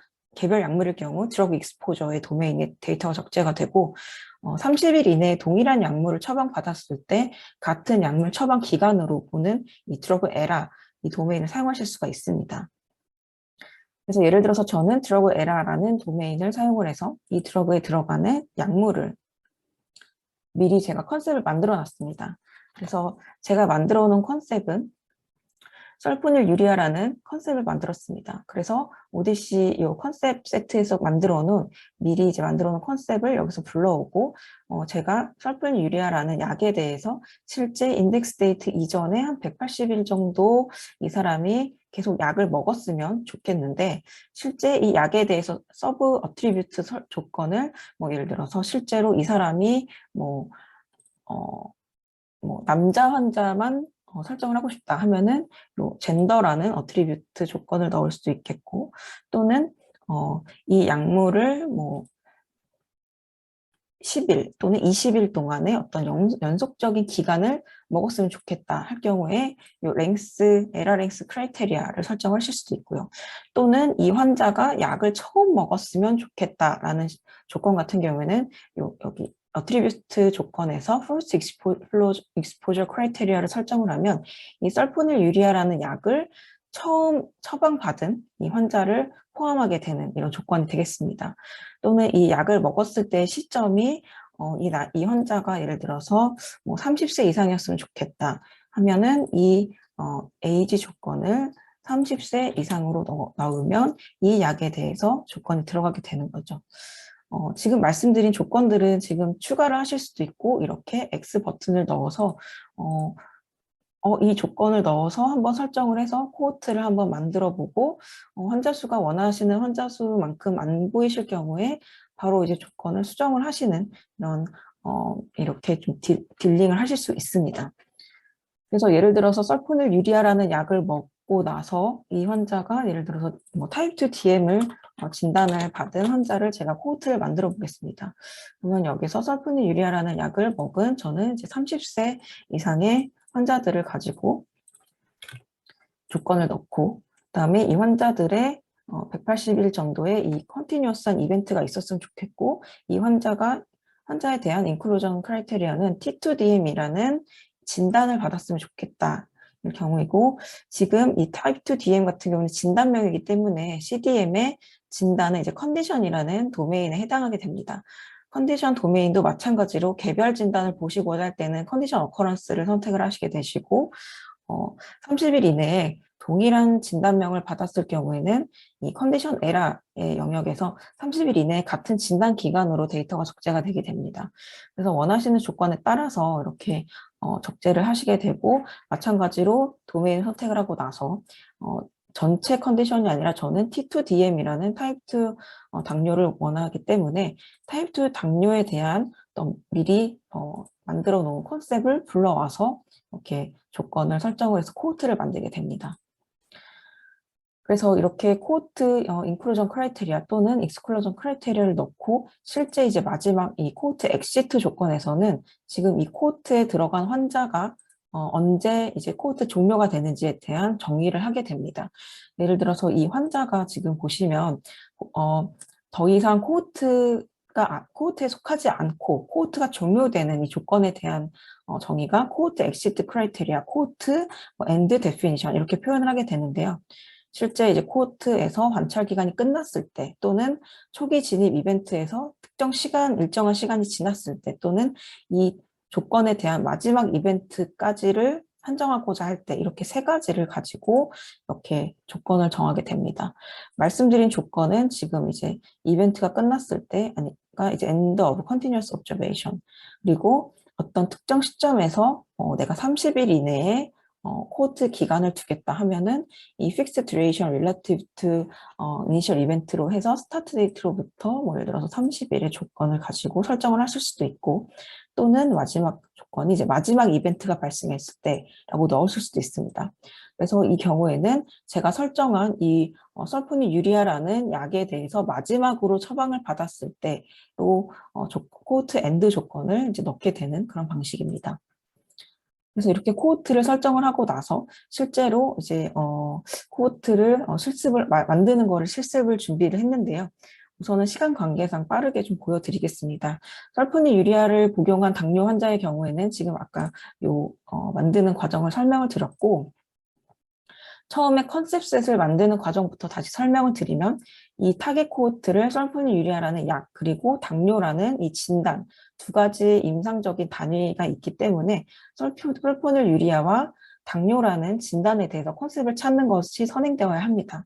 드러그 익스포저의 도메인에 데이터가 적재가 되고 30일 이내에 동일한 약물을 처방받았을 때 같은 약물 처방 기간으로 보는 이 드러그 에라 이 도메인을 사용하실 수가 있습니다. 그래서 예를 들어서 저는 드러그 에라라는 도메인을 사용을 해서 이 드러그에 들어가는 약물을 미리 제가 컨셉을 만들어 놨습니다. 그래서 제가 만들어 놓은 컨셉은 설포닐 유리아라는 컨셉을 만들었습니다. 그래서 오디시 이 컨셉 세트에서 미리 이제 만들어 놓은 컨셉을 여기서 불러오고 제가 설포닐 유리아라는 약에 대해서 실제 인덱스 데이트 이전에 한 180일 정도 이 사람이 계속 약을 먹었으면 좋겠는데 실제 이 약에 대해서 서브 어트리뷰트 조건을 뭐 예를 들어서 실제로 이 사람이 뭐 남자 환자만 설정을 하고 싶다 하면은 요 젠더라는 어트리뷰트 조건을 넣을 수도 있겠고 또는 이 약물을 뭐 10일 또는 20일 동안의 어떤 연속적인 기간을 먹었으면 좋겠다 할 경우에 요 에라 랭스 크라이테리아를 설정하실 수도 있고요. 또는 이 환자가 약을 처음 먹었으면 좋겠다라는 조건 같은 경우에는 여기 어트리뷰트 조건에서 first exposure criteria를 설정을 하면 이 설포닐 유리아라는 약을 처음 처방받은 이 환자를 포함하게 되는 이런 조건이 되겠습니다. 또는 이 약을 먹었을 때 시점이 이 환자가 예를 들어서 뭐 30세 이상이었으면 좋겠다 하면은 이 에이지 조건을 30세 이상으로 넣으면 이 약에 대해서 조건이 들어가게 되는 거죠. 지금 말씀드린 조건들은 지금 추가를 하실 수도 있고 이렇게 X 버튼을 넣어서 이 조건을 넣어서 한번 설정을 해서 코호트를 한번 만들어 보고 환자 수가 원하시는 환자 수만큼 안 보이실 경우에 바로 이제 조건을 수정을 하시는 이런 이렇게 좀 딜링을 하실 수 있습니다. 그래서 예를 들어서 설포닐유리아라는 약을 먹고 나서 이 환자가 예를 들어서 뭐 타입 2 DM을 진단을 받은 환자를 제가 코호트를 만들어 보겠습니다. 그러면 여기서 설포닐유리아라는 약을 먹은 저는 이제 30세 이상의 환자들을 가지고 조건을 넣고 그다음에 이 환자들의 180일 정도의 이 컨티뉴어스한 이벤트가 있었으면 좋겠고 이 환자에 대한 인클루전 크라이테리아는 T2DM이라는 진단을 받았으면 좋겠다. 이 경우이고 지금 이 타입 2 DM 같은 경우는 진단명이기 때문에 CDM의 진단은 이제 컨디션이라는 도메인에 해당하게 됩니다. 컨디션 도메인도 마찬가지로 개별 진단을 보시고자 할 때는 컨디션 어커런스를 선택을 하시게 되시고 30일 이내에 동일한 진단명을 받았을 경우에는 이 컨디션 에라의 영역에서 30일 이내에 같은 진단 기간으로 데이터가 적재가 되게 됩니다. 그래서 원하시는 조건에 따라서 이렇게 적재를 하시게 되고 마찬가지로 도메인 선택을 하고 나서 전체 컨디션이 아니라 저는 T2DM이라는 타입 2 당뇨를 원하기 때문에 타입 2 당뇨에 대한 미리 만들어 놓은 컨셉을 불러와서 이렇게 조건을 설정을 해서 코호트를 만들게 됩니다. 그래서 이렇게 코호트 인클루전 크라이테리아 또는 익스클루전 크라이테리아를 넣고 실제 이제 마지막 이 코호트 엑시트 조건에서는 지금 이 코호트에 들어간 환자가 언제 이제 코호트 종료가 되는지에 대한 정의를 하게 됩니다. 예를 들어서 이 환자가 지금 보시면 더 이상 코호트에 속하지 않고 코호트가 종료되는 이 조건에 대한 정의가 코호트 엑시트 크라이테리아, 코호트 엔드 데피니션 이렇게 표현을 하게 되는데요. 실제 이제 코호트에서 관찰 기간이 끝났을 때 또는 초기 진입 이벤트에서 일정한 시간이 지났을 때 또는 이 조건에 대한 마지막 이벤트까지를 한정하고자 할 때 이렇게 세 가지를 가지고 이렇게 조건을 정하게 됩니다. 말씀드린 조건은 지금 이제 이벤트가 끝났을 때, 그러니까 이제 end of continuous observation 그리고 어떤 특정 시점에서 내가 30일 이내에 코호트 기간을 두겠다 하면은 이 fixed duration relative to initial event로 해서 스타트 데이트로부터 뭐 예를 들어서 30일의 조건을 가지고 설정을 하실 수도 있고 또는 마지막 조건이 이제 마지막 이벤트가 발생했을 때라고 넣으실 수도 있습니다. 그래서 이 경우에는 제가 설정한 이 설포니유리아라는 약에 대해서 마지막으로 처방을 받았을 때로 코호트 엔드 조건을 이제 넣게 되는 그런 방식입니다. 그래서 이렇게 코호트를 설정을 하고 나서 실제로 이제 코호트를 만드는 거를 실습을 준비를 했는데요. 우선은 시간 관계상 빠르게 좀 보여드리겠습니다. 설포니유리아를 복용한 당뇨 환자의 경우에는 지금 아까 만드는 과정을 설명을 드렸고 처음에 컨셉셋을 만드는 과정부터 다시 설명을 드리면 이 타겟 코호트를 설포니유리아라는 약 그리고 당뇨라는 이 진단 두 가지 임상적인 단위가 있기 때문에 설포니유리아와 당뇨라는 진단에 대해서 컨셉을 찾는 것이 선행되어야 합니다.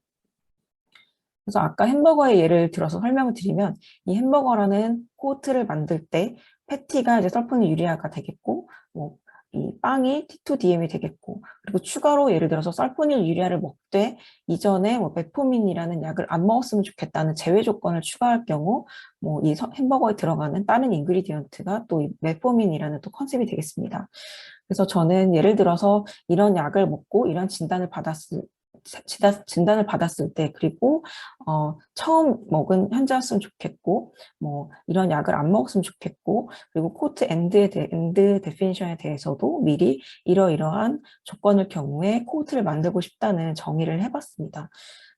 그래서 아까 햄버거의 예를 들어서 설명을 드리면 이 햄버거라는 코호트를 만들 때 패티가 이제 설포니유리아가 되겠고 이 빵이 T2DM이 되겠고 그리고 추가로 예를 들어서 설포닐유리아를 먹되 이전에 메포민이라는 약을 안 먹었으면 좋겠다는 제외 조건을 추가할 경우 이 햄버거에 들어가는 다른 인그리디언트가 또 이 메포민이라는 또 컨셉이 되겠습니다. 그래서 저는 예를 들어서 이런 약을 먹고 이런 진단을 받았을 때 그리고 처음 먹은 환자였으면 좋겠고 이런 약을 안 먹었으면 좋겠고 그리고 코호트 엔드 데피니션에 대해서도 미리 이러이러한 조건의 경우에 코호트를 만들고 싶다는 정의를 해봤습니다.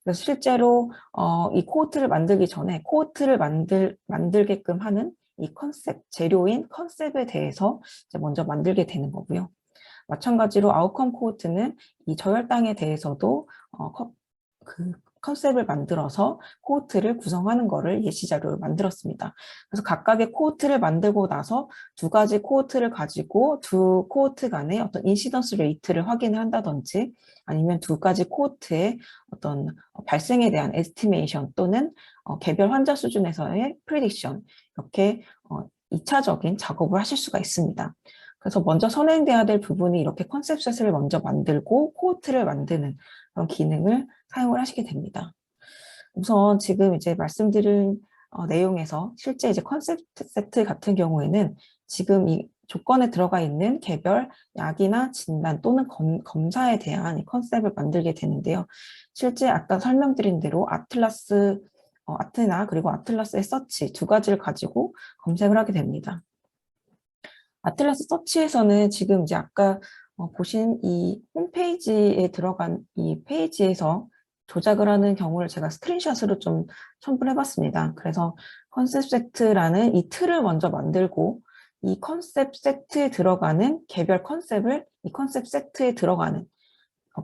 그래서 실제로 이 코호트를 만들기 전에 코호트를 만들게끔 하는 이 컨셉, 재료인 컨셉에 대해서 이제 먼저 만들게 되는 거고요. 마찬가지로 아웃컴 코호트는 이 저혈당에 대해서도 그 컨셉을 만들어서 코호트를 구성하는 것을 예시 자료를 만들었습니다. 그래서 각각의 코호트를 만들고 나서 두 가지 코호트를 가지고 두 코호트 간의 어떤 인시던스 레이트를 확인을 한다든지 아니면 두 가지 코호트의 어떤 발생에 대한 에스티메이션 또는 개별 환자 수준에서의 프리딕션 이렇게 2차적인 작업을 하실 수가 있습니다. 그래서 먼저 선행돼야 될 부분이 이렇게 컨셉셋을 먼저 만들고 코호트를 만드는 그런 기능을 사용을 하시게 됩니다. 우선 지금 이제 말씀드린 내용에서 실제 이제 컨셉 세트 같은 경우에는 지금 이 조건에 들어가 있는 개별 약이나 진단 또는 검사에 대한 이 컨셉을 만들게 되는데요. 실제 아까 설명드린 대로 아테나 그리고 아틀라스의 서치 두 가지를 가지고 검색을 하게 됩니다. 아틀라스 서치에서는 지금 이제 아까 보신 이 홈페이지에 들어간 이 페이지에서 조작을 하는 경우를 제가 스크린샷으로 좀 첨부를 해봤습니다. 그래서 컨셉 세트라는 이 틀을 먼저 만들고 이 컨셉 세트에 들어가는 개별 컨셉을 이 컨셉 세트에 들어가는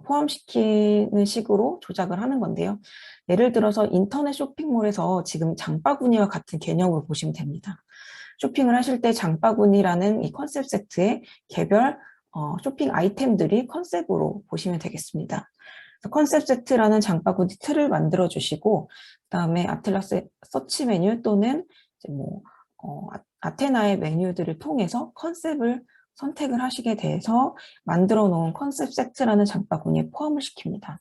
포함시키는 식으로 조작을 하는 건데요. 예를 들어서 인터넷 쇼핑몰에서 지금 장바구니와 같은 개념으로 보시면 됩니다. 쇼핑을 하실 때 장바구니라는 이 컨셉 세트의 개별 쇼핑 아이템들이 컨셉으로 보시면 되겠습니다. 컨셉 세트라는 장바구니 틀을 만들어 주시고 그다음에 아틀라스 서치 메뉴 또는 이제 아테나의 메뉴들을 통해서 컨셉을 선택을 하시게 돼서 만들어 놓은 컨셉 세트라는 장바구니에 포함을 시킵니다.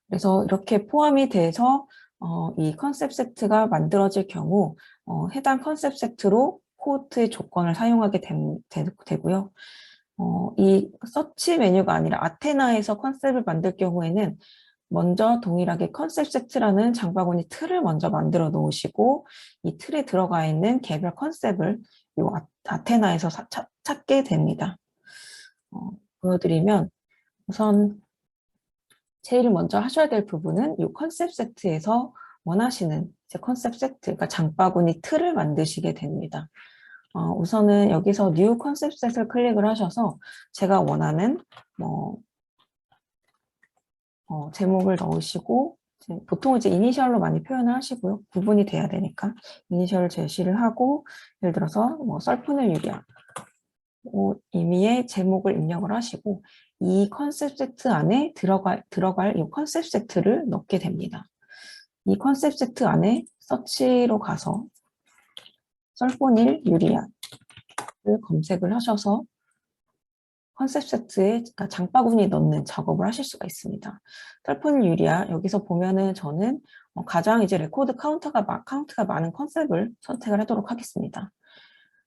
그래서 이렇게 포함이 돼서 이 컨셉 세트가 만들어질 경우 해당 컨셉 세트로 코호트의 조건을 사용하게 되고요. 이 서치 메뉴가 아니라 아테나에서 컨셉을 만들 경우에는 먼저 동일하게 컨셉 세트라는 장바구니 틀을 먼저 만들어 놓으시고 이 틀에 들어가 있는 개별 컨셉을 이 아테나에서 찾게 됩니다. 보여드리면 우선 제일 먼저 하셔야 될 부분은 이 컨셉 세트에서 원하시는 컨셉 세트, 그러니까 장바구니 틀을 만드시게 됩니다. 우선은 여기서 뉴 컨셉 셋을 클릭을 하셔서 제가 원하는 제목을 넣으시고 보통 이제 이니셜로 많이 표현을 하시고요. 구분이 돼야 되니까 이니셜을 제시를 하고 예를 들어서 썰푸늘 유리야 임의의 제목을 입력을 하시고 이 컨셉 세트 안에 들어갈 이 컨셉 세트를 넣게 됩니다. 이 컨셉 세트 안에 서치로 가서 썰포닐 유리아를 검색을 하셔서 컨셉 세트에 장바구니 넣는 작업을 하실 수가 있습니다. 썰포닐 유리아 여기서 보면은 저는 가장 이제 레코드 카운트가 많은 컨셉을 선택을 하도록 하겠습니다.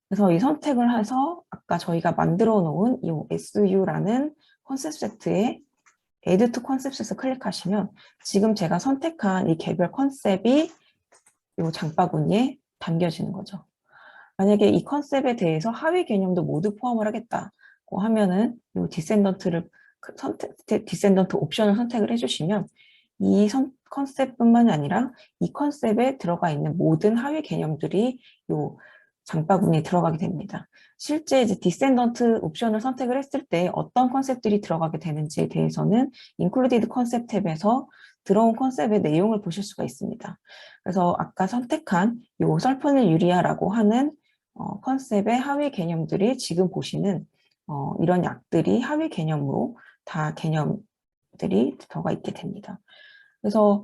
그래서 이 선택을 해서 아까 저희가 만들어 놓은 이 SU라는 컨셉 세트에 Add to 컨셉 셋을 클릭하시면 지금 제가 선택한 이 개별 컨셉이 이 장바구니에 담겨지는 거죠. 만약에 이 컨셉에 대해서 하위 개념도 모두 포함을 하겠다고 하면은 이 디센던트 옵션을 선택을 해주시면 이 컨셉뿐만이 아니라 이 컨셉에 들어가 있는 모든 하위 개념들이 이 장바구니에 들어가게 됩니다. 실제 이제 디센던트 옵션을 선택을 했을 때 어떤 컨셉들이 들어가게 되는지에 대해서는 Included 컨셉 탭에서 들어온 컨셉의 내용을 보실 수가 있습니다. 그래서 아까 선택한 이 설포닐 유리아라고 하는 컨셉의 하위 개념들이 지금 보시는 이런 약들이 하위 개념으로 다 개념들이 들어가 있게 됩니다. 그래서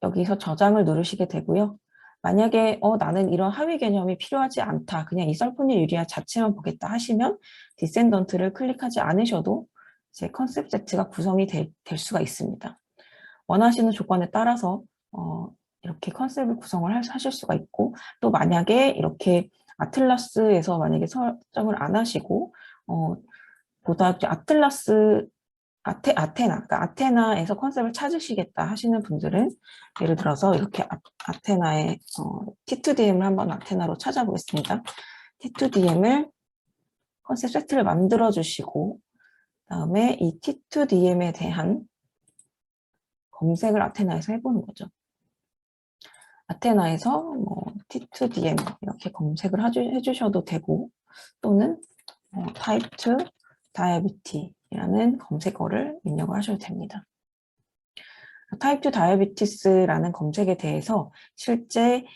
여기서 저장을 누르시게 되고요. 만약에 나는 이런 하위 개념이 필요하지 않다. 그냥 이 설포닐 유리아 자체만 보겠다 하시면 디센던트를 클릭하지 않으셔도 이제 컨셉 세트가 구성이 될 수가 있습니다. 원하시는 조건에 따라서 이렇게 컨셉을 구성을 하실 수가 있고 또 만약에 이렇게 아틀라스에서 만약에 설정을 안 하시고 보다 그러니까 아테나에서 컨셉을 찾으시겠다 하시는 분들은 예를 들어서 이렇게 아테나의 T2DM을 한번 아테나로 찾아보겠습니다. T2DM을 컨셉 세트를 만들어 주시고 그다음에 이 T2DM에 대한 검색을 아테나에서 해보는 거죠. 아테나에서 T2DM 이렇게 검색을 해주셔도 되고 또는 Type 2 Diabetes라는 검색어를 입력을 하셔도 됩니다. Type 2 Diabetes라는 검색에 대해서 실제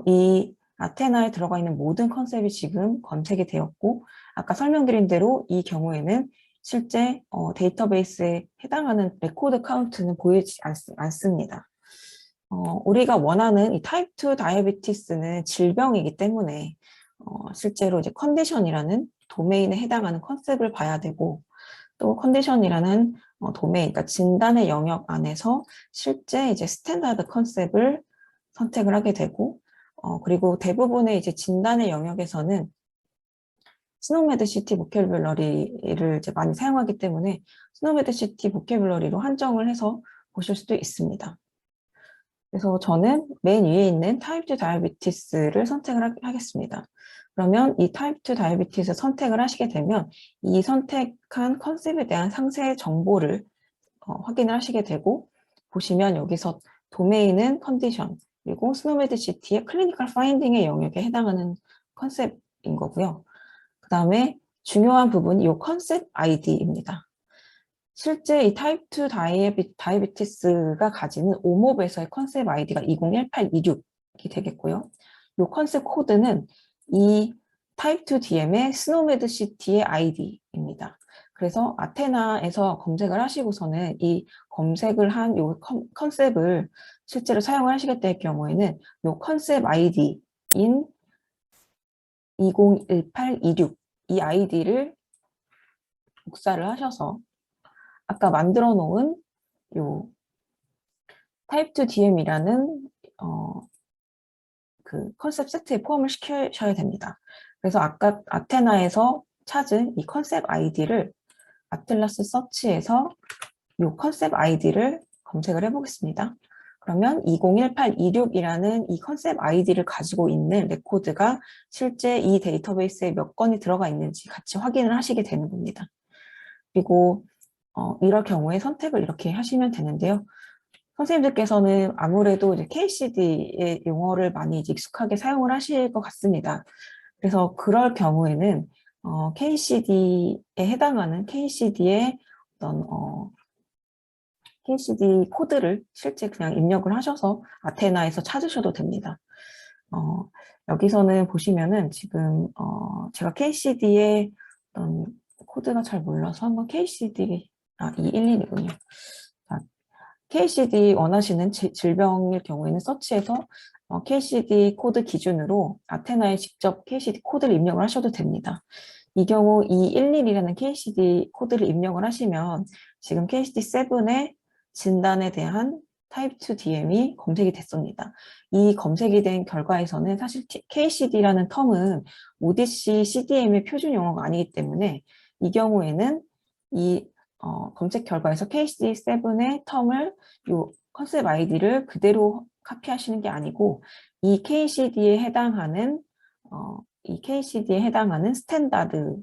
이 아테나에 들어가 있는 모든 컨셉이 지금 검색이 되었고 아까 설명드린 대로 이 경우에는 실제 데이터베이스에 해당하는 레코드 카운트는 보이지 않습니다. 우리가 원하는 이 타입 2 다이아베티스는 질병이기 때문에 실제로 이제 컨디션이라는 도메인에 해당하는 컨셉을 봐야 되고, 또 컨디션이라는 도메인, 그러니까 진단의 영역 안에서 실제 이제 스탠다드 컨셉을 선택을 하게 되고, 그리고 대부분의 이제 진단의 영역에서는 스노우메드 시티 보캐블러리를 이제 많이 사용하기 때문에 스노우메드 시티 보캐블러리로 한정을 해서 보실 수도 있습니다. 그래서 저는 맨 위에 있는 타입 2 다이어비티스를 선택을 하겠습니다. 그러면 이 타입 2 다이어비티스 선택을 하시게 되면 이 선택한 컨셉에 대한 상세 정보를 확인을 하시게 되고, 보시면 여기서 도메인은 컨디션, 그리고 스노메드 시티의 클리니컬 파인딩의 영역에 해당하는 컨셉인 거고요. 그 다음에 중요한 부분이 이 컨셉 아이디입니다. 실제 이 타입 2 다이비티스가 가지는 오몹에서의 컨셉 아이디가 201826이 되겠고요. 이 컨셉 코드는 이 타입 2 DM의 스노메드 시티의 아이디입니다. 그래서 아테나에서 검색을 하시고서는 이 검색을 한 이 컨셉을 실제로 사용을 하시게 될 경우에는 이 컨셉 아이디인 201826 이 아이디를 복사를 하셔서 아까 만들어 놓은 요 타입 2 DM이라는 그 컨셉 세트에 포함을 시키셔야 됩니다. 그래서 아까 아테나에서 찾은 이 컨셉 아이디를 아틀라스 서치에서 이 컨셉 아이디를 검색을 해보겠습니다. 그러면 201826이라는 이 컨셉 아이디를 가지고 있는 레코드가 실제 이 데이터베이스에 몇 건이 들어가 있는지 같이 확인을 하시게 되는 겁니다. 그리고 이럴 경우에 선택을 이렇게 하시면 되는데요. 선생님들께서는 아무래도 이제 KCD의 용어를 많이 이제 익숙하게 사용을 하실 것 같습니다. 그래서 그럴 경우에는 KCD에 해당하는 KCD의 어떤 KCD 코드를 실제 그냥 입력을 하셔서 아테나에서 찾으셔도 됩니다. 여기서는 보시면은 지금 제가 KCD의 어떤 코드가 잘 몰라서 한번 KCD 211이군요. KCD 원하시는 질병일 경우에는 서치에서 KCD 코드 기준으로 아테나에 직접 KCD 코드를 입력을 하셔도 됩니다. 이 경우 211이라는 KCD 코드를 입력을 하시면 지금 KCD7의 진단에 대한 타입 2 DM이 검색이 됐습니다. 이 검색이 된 결과에서는 사실 KCD라는 텀은 ODC CDM의 표준 용어가 아니기 때문에 이 경우에는 이 검색 결과에서 KCD7의 텀을 요 컨셉 아이디를 그대로 카피하시는 게 아니고 이 KCD에 해당하는 스탠다드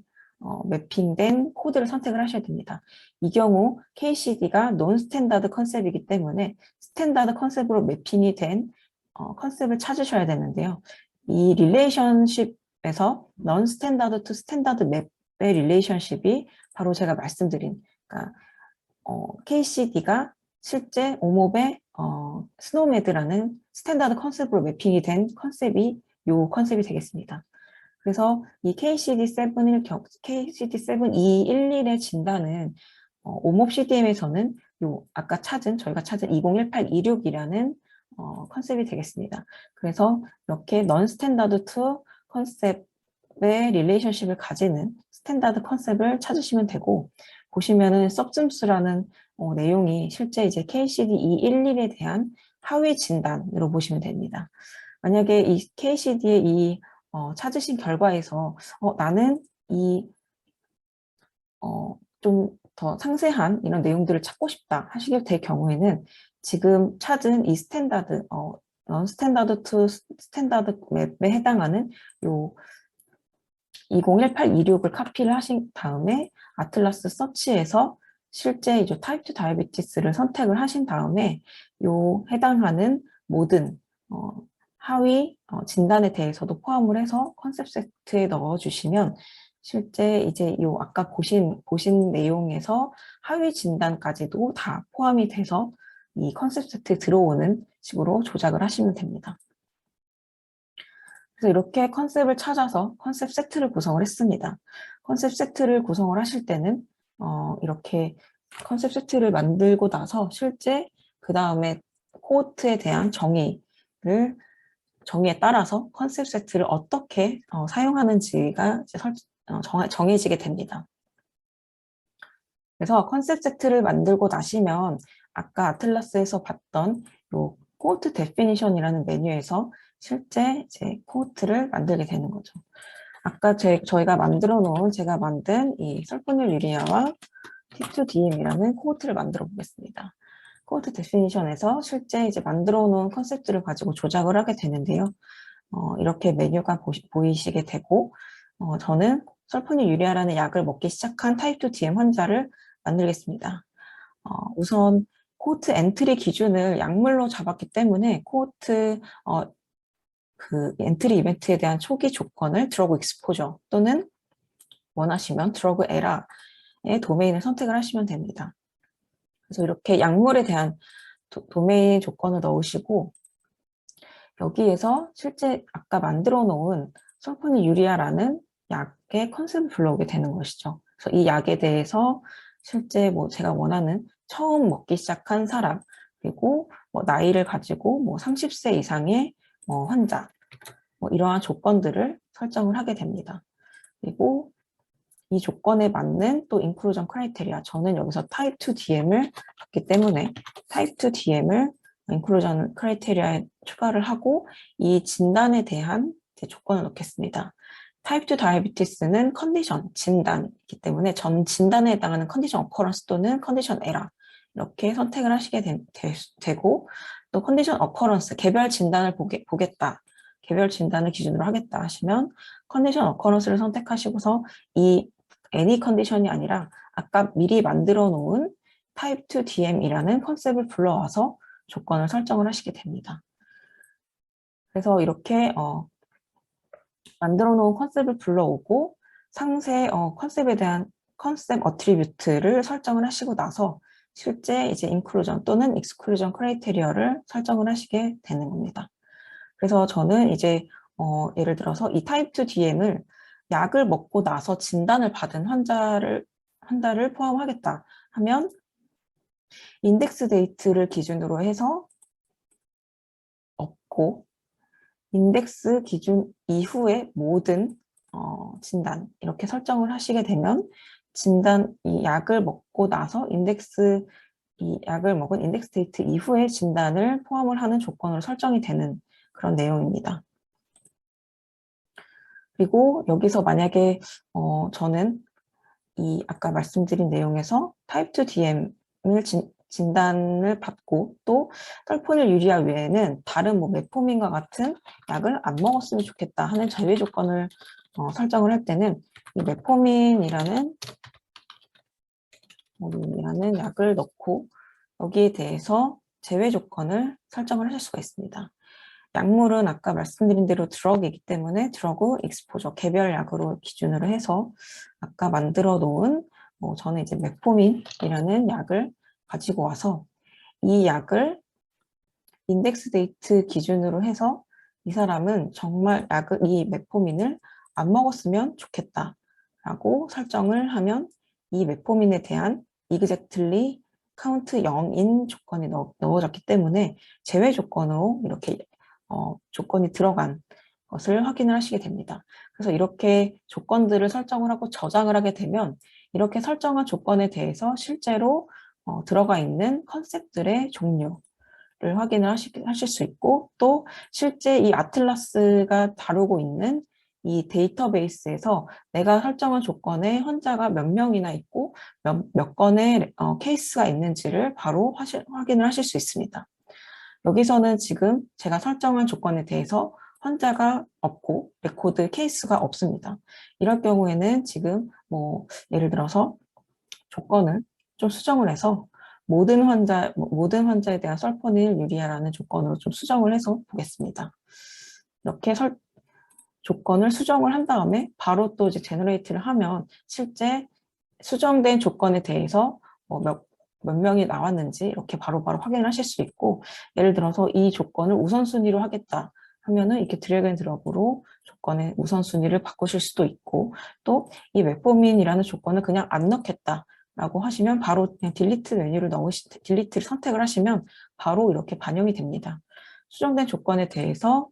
매핑된 코드를 선택을 하셔야 됩니다. 이 경우 KCD가 논 스탠다드 컨셉이기 때문에 스탠다드 컨셉으로 매핑이 된 컨셉을 찾으셔야 되는데요. 이 릴레이션십에서 non 스탠다드 to 스탠다드 맵의 릴레이션십이 바로 제가 말씀드린, 그러니까 KCD가 실제 오몹의 스노우메드라는 스탠다드 컨셉으로 매핑이 된 컨셉이 요 컨셉이 되겠습니다. 그래서 이 KCD7-211의 진단은 오몹 CDM에서는 요 아까 저희가 찾은 201826이라는 컨셉이 되겠습니다. 그래서 이렇게 non-standard to 컨셉의 릴레이션십을 가지는 스탠다드 컨셉을 찾으시면 되고, 보시면은 subsums라는 내용이 실제 이제 KCD211에 대한 하위 진단으로 보시면 됩니다. 만약에 이 KCD의 이 찾으신 결과에서 나는 이 좀 더 상세한 이런 내용들을 찾고 싶다 하시게 될 경우에는 지금 찾은 이 스탠다드 스탠다드 투 스탠다드 맵에 해당하는 요 201826을 카피를 하신 다음에 아틀라스 서치에서 실제 이제 타입 2 다이어비티스를 선택을 하신 다음에 요 해당하는 모든 하위 진단에 대해서도 포함을 해서 컨셉 세트에 넣어주시면 실제 이제 요 아까 보신 내용에서 하위 진단까지도 다 포함이 돼서 이 컨셉 세트에 들어오는 식으로 조작을 하시면 됩니다. 그래서 이렇게 컨셉을 찾아서 컨셉 세트를 구성을 했습니다. 컨셉 세트를 구성을 하실 때는 이렇게 컨셉 세트를 만들고 나서 실제 그 다음에 코호트에 대한 정의를 정의에 따라서 컨셉 세트를 어떻게 사용하는지가 이제 정해지게 됩니다. 그래서 컨셉 세트를 만들고 나시면 아까 아틀라스에서 봤던 요 코호트 데피니션이라는 메뉴에서 실제 이제 코호트를 만들게 되는 거죠. 아까 저희가 제가 만든 이 설포닐 유리아와 T2DM이라는 코호트를 만들어 보겠습니다. 코호트 데피니션에서 실제 이제 만들어 놓은 컨셉들을 가지고 조작을 하게 되는데요. 이렇게 메뉴가 보이시게 되고, 저는 설포닐 유리아라는 약을 먹기 시작한 타입2DM 환자를 만들겠습니다. 우선 코호트 엔트리 기준을 약물로 잡았기 때문에 코호트 그 엔트리 이벤트에 대한 초기 조건을 드러그 익스포저 또는 원하시면 드러그 에라의 도메인을 선택을 하시면 됩니다. 그래서 이렇게 약물에 대한 도메인 조건을 넣으시고 여기에서 실제 아까 만들어 놓은 설포닐 유리아라는 약의 컨셉을 불러오게 되는 것이죠. 그래서 이 약에 대해서 실제 뭐 제가 원하는 처음 먹기 시작한 사람 그리고 뭐 나이를 가지고 뭐 30세 이상의 환자 뭐 이러한 조건들을 설정을 하게 됩니다. 그리고 이 조건에 맞는 또 인클루전 크라이테리아 저는 여기서 타입 2 DM을 받기 때문에 타입 2 DM을 인클루전 크라이테리아에 추가를 하고 이 진단에 대한 조건을 넣겠습니다. 타입 2 다이비티스는 컨디션, 진단이기 때문에 전 진단에 해당하는 컨디션 어커런스 또는 컨디션 에라 이렇게 선택을 하시게 되고 또 컨디션 어커런스, 개별 진단을 보겠다. 개별 진단을 기준으로 하겠다 하시면 컨디션 어커런스를 선택하시고서 이 any 컨디션이 아니라 아까 미리 만들어 놓은 타입 2 DM이라는 컨셉을 불러와서 조건을 설정을 하시게 됩니다. 그래서 이렇게 만들어 놓은 컨셉을 불러오고 상세 컨셉에 대한 컨셉 어트리뷰트를 설정을 하시고 나서 실제 이제 인클루전 또는 익스클루전 크라이테리어를 설정을 하시게 되는 겁니다. 그래서 저는 이제 예를 들어서 이 타입 2 DM을 약을 먹고 나서 진단을 받은 환자를 포함하겠다 하면 인덱스 데이트를 기준으로 해서 없고 인덱스 기준 이후의 모든 진단 이렇게 설정을 하시게 되면 이 약을 먹고 나서 이 약을 먹은 인덱스 데이트 이후의 진단을 포함을 하는 조건으로 설정이 되는 그런 내용입니다. 그리고 여기서 만약에 저는 이 아까 말씀드린 내용에서 타입 2 DM을 진단을 받고 또 설포닐 유리아 외에는 다른 뭐 메포민과 같은 약을 안 먹었으면 좋겠다 하는 제외 조건을 설정을 할 때는 이 메포민이라는 약을 넣고 여기에 대해서 제외 조건을 설정을 하실 수가 있습니다. 약물은 아까 말씀드린 대로 드럭이기 때문에 드러그 익스포저 개별 약으로 기준으로 해서 아까 만들어 놓은 저는 이제 메포민이라는 약을 가지고 와서 이 약을 인덱스 데이트 기준으로 해서 이 사람은 정말 이 메포민을 안 먹었으면 좋겠다라고 설정을 하면 이 메포민에 대한 exactly 카운트 0인 조건이 넣어졌기 때문에 제외 조건으로 이렇게 조건이 들어간 것을 확인을 하시게 됩니다. 그래서 이렇게 조건들을 설정을 하고 저장을 하게 되면 이렇게 설정한 조건에 대해서 실제로 들어가 있는 컨셉들의 종류를 확인을 하실 수 있고 또 실제 이 아틀라스가 다루고 있는 이 데이터베이스에서 내가 설정한 조건에 환자가 몇 명이나 있고 몇 건의 케이스가 있는지를 바로 확인을 하실 수 있습니다. 여기서는 지금 제가 설정한 조건에 대해서 환자가 없고 레코드 케이스가 없습니다. 이럴 경우에는 지금 뭐 예를 들어서 조건을 좀 수정을 해서 모든 환자에 대한 설포닐 유리아라는 조건으로 좀 수정을 해서 보겠습니다. 이렇게 조건을 수정을 한 다음에 바로 또 이제 제너레이트를 하면 실제 수정된 조건에 대해서 몇 명이 나왔는지 이렇게 바로바로 확인을 하실 수 있고 예를 들어서 이 조건을 우선순위로 하겠다 하면은 이렇게 드래그 앤 드롭으로 조건의 우선순위를 바꾸실 수도 있고 또 이 웹포민이라는 조건을 그냥 안 넣겠다라고 하시면 바로 그냥 딜리트를 선택을 하시면 바로 이렇게 반영이 됩니다. 수정된 조건에 대해서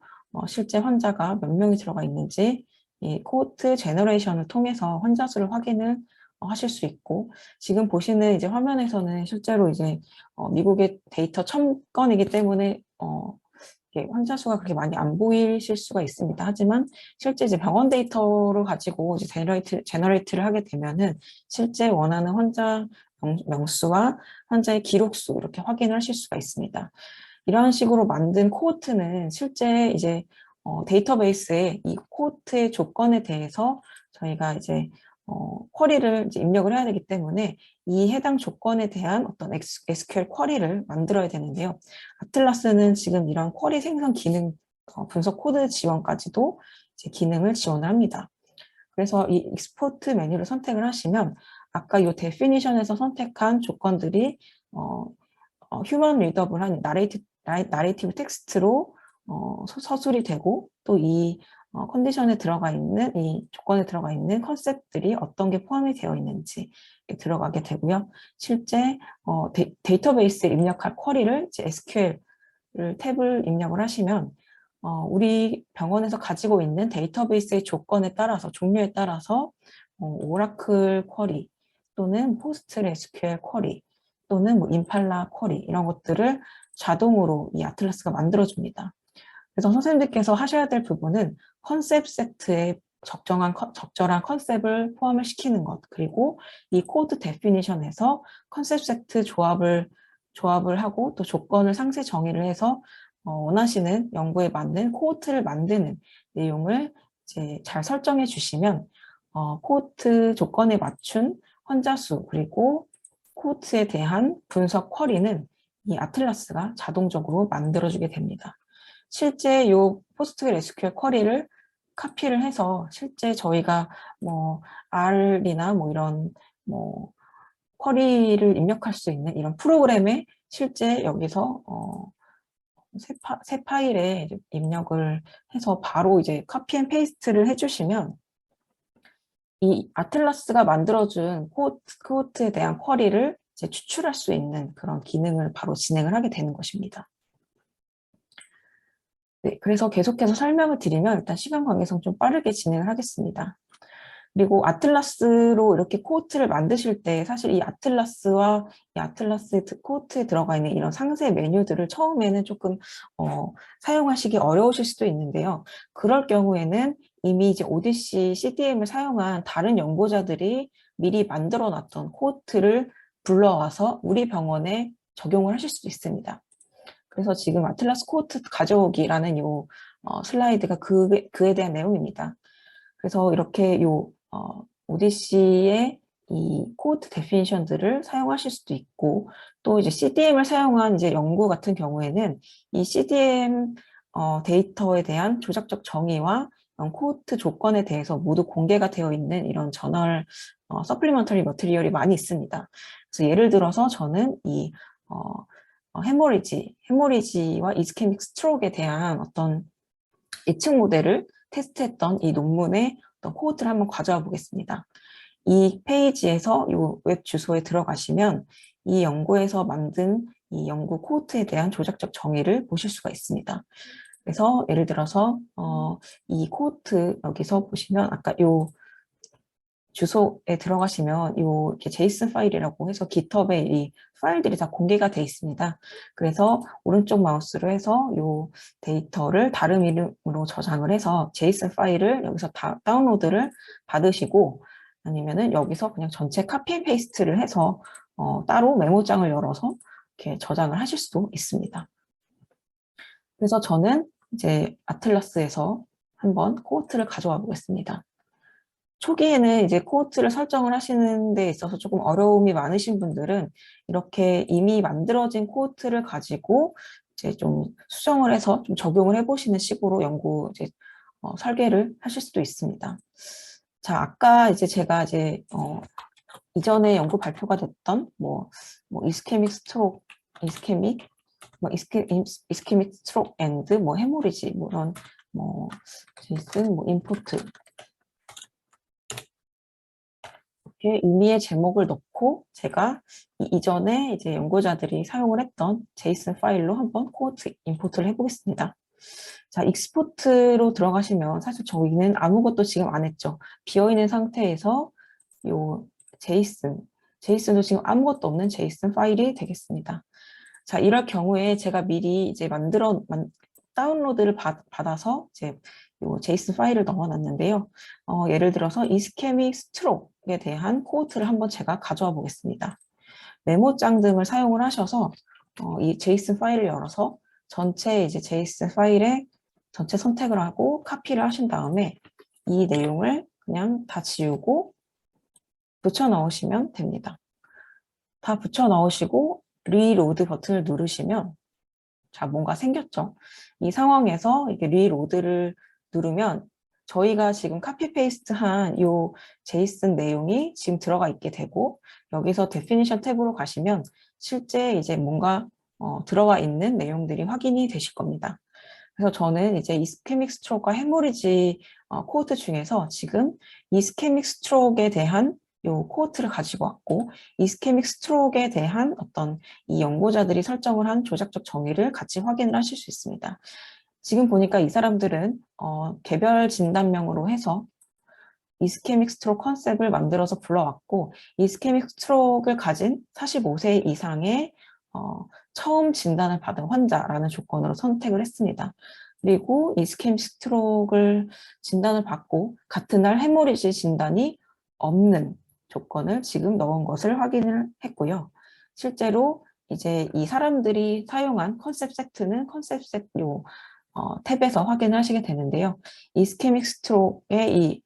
실제 환자가 몇 명이 들어가 있는지 이 코호트 제너레이션을 통해서 환자 수를 확인을 하실 수 있고, 지금 보시는 이제 화면에서는 실제로 이제 미국의 데이터 1000건이기 때문에 환자 수가 그렇게 많이 안 보이실 수가 있습니다. 하지만 실제 이제 병원 데이터를 가지고 이제 제너레이트를 하게 되면은 실제 원하는 환자 명수와 환자의 기록수 이렇게 확인을 하실 수가 있습니다. 이런 식으로 만든 코호트는 실제 이제 데이터베이스에 이 코호트의 조건에 대해서 저희가 이제 쿼리를 이제 입력을 해야 되기 때문에 이 해당 조건에 대한 어떤 SQL 쿼리를 만들어야 되는데요. 아틀라스는 지금 이런 쿼리 생성 기능, 분석 코드 지원까지도 이제 기능을 지원을 합니다. 그래서 이 익스포트 메뉴를 선택을 하시면 아까 이 데피니션에서 선택한 조건들이 휴먼 리더블한 나레이티브 텍스트로 서술이 되고, 또 이 컨디션에 들어가 있는, 이 조건에 들어가 있는 컨셉들이 어떤 게 포함이 되어 있는지 들어가게 되고요. 실제 데이터베이스에 입력할 쿼리를 이제 SQL 탭을 입력을 하시면 우리 병원에서 가지고 있는 데이터베이스의 조건에 따라서, 종류에 따라서 오라클 쿼리 또는 포스트레스QL 쿼리 또는 뭐 임팔라 쿼리 이런 것들을 자동으로 이 아틀라스가 만들어줍니다. 그래서 선생님들께서 하셔야 될 부분은 컨셉 세트에 적절한 컨셉을 포함을 시키는 것, 그리고 이 코드 데피니션에서 컨셉 세트 조합을 하고 또 조건을 상세 정의를 해서 원하시는 연구에 맞는 코호트를 만드는 내용을 이제 잘 설정해 주시면 코호트 조건에 맞춘 환자 수 그리고 코호트에 대한 분석 쿼리는 이 아틀라스가 자동적으로 만들어주게 됩니다. 실제 이 포스트그레스QL 쿼리를 카피를 해서 실제 저희가 뭐 R이나 뭐 이런 뭐 쿼리를 입력할 수 있는 이런 프로그램에 실제 여기서 새 파일에 입력을 해서 바로 이제 카피 앤 페이스트를 해주시면 이 아틀라스가 만들어준 코호트에 대한 쿼리를 이제 추출할 수 있는 그런 기능을 바로 진행을 하게 되는 것입니다. 네, 그래서 계속해서 설명을 드리면 일단 시간 관계상 좀 빠르게 진행을 하겠습니다. 그리고 아틀라스로 이렇게 코호트를 만드실 때 사실 이 아틀라스와 이 아틀라스 코호트에 들어가 있는 이런 상세 메뉴들을 처음에는 조금 사용하시기 어려우실 수도 있는데요. 그럴 경우에는 이미 이제 오디시 CDM을 사용한 다른 연구자들이 미리 만들어 놨던 코호트를 불러와서 우리 병원에 적용을 하실 수도 있습니다. 그래서 지금 아틀라스 코호트 가져오기라는 요 슬라이드가 그에 대한 내용입니다. 그래서 이렇게 오디시의 이 코호트 데피니션들을 사용하실 수도 있고, 또 이제 CDM을 사용한 이제 연구 같은 경우에는 이 CDM 데이터에 대한 조작적 정의와 코호트 조건에 대해서 모두 공개가 되어 있는 이런 저널 서플리먼터리 머티리얼이 많이 있습니다. 그래서 예를 들어서 저는 이 헤모리지와 이스케믹 스트로크에 대한 어떤 예측 모델을 테스트했던 이 논문의 어떤 코호트를 한번 가져와 보겠습니다. 이 페이지에서 이 웹 주소에 들어가시면 이 연구에서 만든 이 연구 코호트에 대한 조작적 정의를 보실 수가 있습니다. 그래서 예를 들어서 이 코호트 여기서 보시면 아까 이 주소에 들어가시면 이렇게 제이슨 파일이라고 해서 GitHub에 이 파일들이 다 공개가 돼 있습니다. 그래서 오른쪽 마우스로 해서 이 데이터를 다른 이름으로 저장을 해서 제이슨 파일을 여기서 다운로드를 받으시고, 아니면은 여기서 그냥 전체 카피 앤 페이스트를 해서 따로 메모장을 열어서 이렇게 저장을 하실 수도 있습니다. 그래서 저는 이제 아틀라스에서 한번 코호트를 가져와 보겠습니다. 초기에는 이제 코호트를 설정을 하시는 데 있어서 조금 어려움이 많으신 분들은 이렇게 이미 만들어진 코호트를 가지고 이제 좀 수정을 해서 좀 적용을 해보시는 식으로 연구 이제 설계를 하실 수도 있습니다. 자, 아까 이제 제가 이제 이전에 연구 발표가 됐던 이스케믹 스트로크, 이스케믹 스트로크 앤드 헤모리지 이런 제이슨 인포트 이렇게 의미의 제목을 넣고 제가 이전에 이제 연구자들이 사용을 했던 제이슨 파일로 한번 코호트 임포트를 해보겠습니다. 자, 익스포트로 들어가시면 사실 저희는 아무것도 지금 안 했죠. 비어있는 상태에서 요 제이슨도 지금 아무것도 없는 제이슨 파일이 되겠습니다. 자, 이럴 경우에 제가 미리 이제 다운로드를 받아서 이제 요 제이슨 파일을 넣어놨는데요. 예를 들어서 이스케믹 스트로크에 대한 코드를 한번 제가 가져와 보겠습니다. 메모장 등을 사용을 하셔서 이 제이슨 파일을 열어서 전체 이제 제이슨 파일에 전체 선택을 하고 카피를 하신 다음에 이 내용을 그냥 다 지우고 붙여 넣으시면 됩니다. 다 붙여 넣으시고 리로드 버튼을 누르시면 자, 뭔가 생겼죠. 이 상황에서 이렇게 리로드를 누르면 저희가 지금 카피 페이스트한 요 제이슨 내용이 지금 들어가 있게 되고 여기서 데피니션 탭으로 가시면 실제 이제 뭔가 들어가 있는 내용들이 확인이 되실 겁니다. 그래서 저는 이제 이스케믹 스트로크와 해모리지 코드 중에서 지금 이스케믹 스트로크에 대한 요 코드를 가지고 왔고 이스케믹 스트로크에 대한 어떤 이 연구자들이 설정을 한 조작적 정의를 같이 확인을 하실 수 있습니다. 지금 보니까 이 사람들은 개별 진단명으로 해서 이스케믹 스트로크 컨셉을 만들어서 불러왔고 이스케믹 스트로크를 가진 45세 이상의 처음 진단을 받은 환자라는 조건으로 선택을 했습니다. 그리고 이스케믹 스트로크를 진단을 받고 같은 날 해모리지 진단이 없는 조건을 지금 넣은 것을 확인을 했고요. 실제로 이제 이 사람들이 사용한 컨셉 세트는 컨셉 세트 탭에서 확인을 하시게 되는데요. 이스케믹 스트로크의 이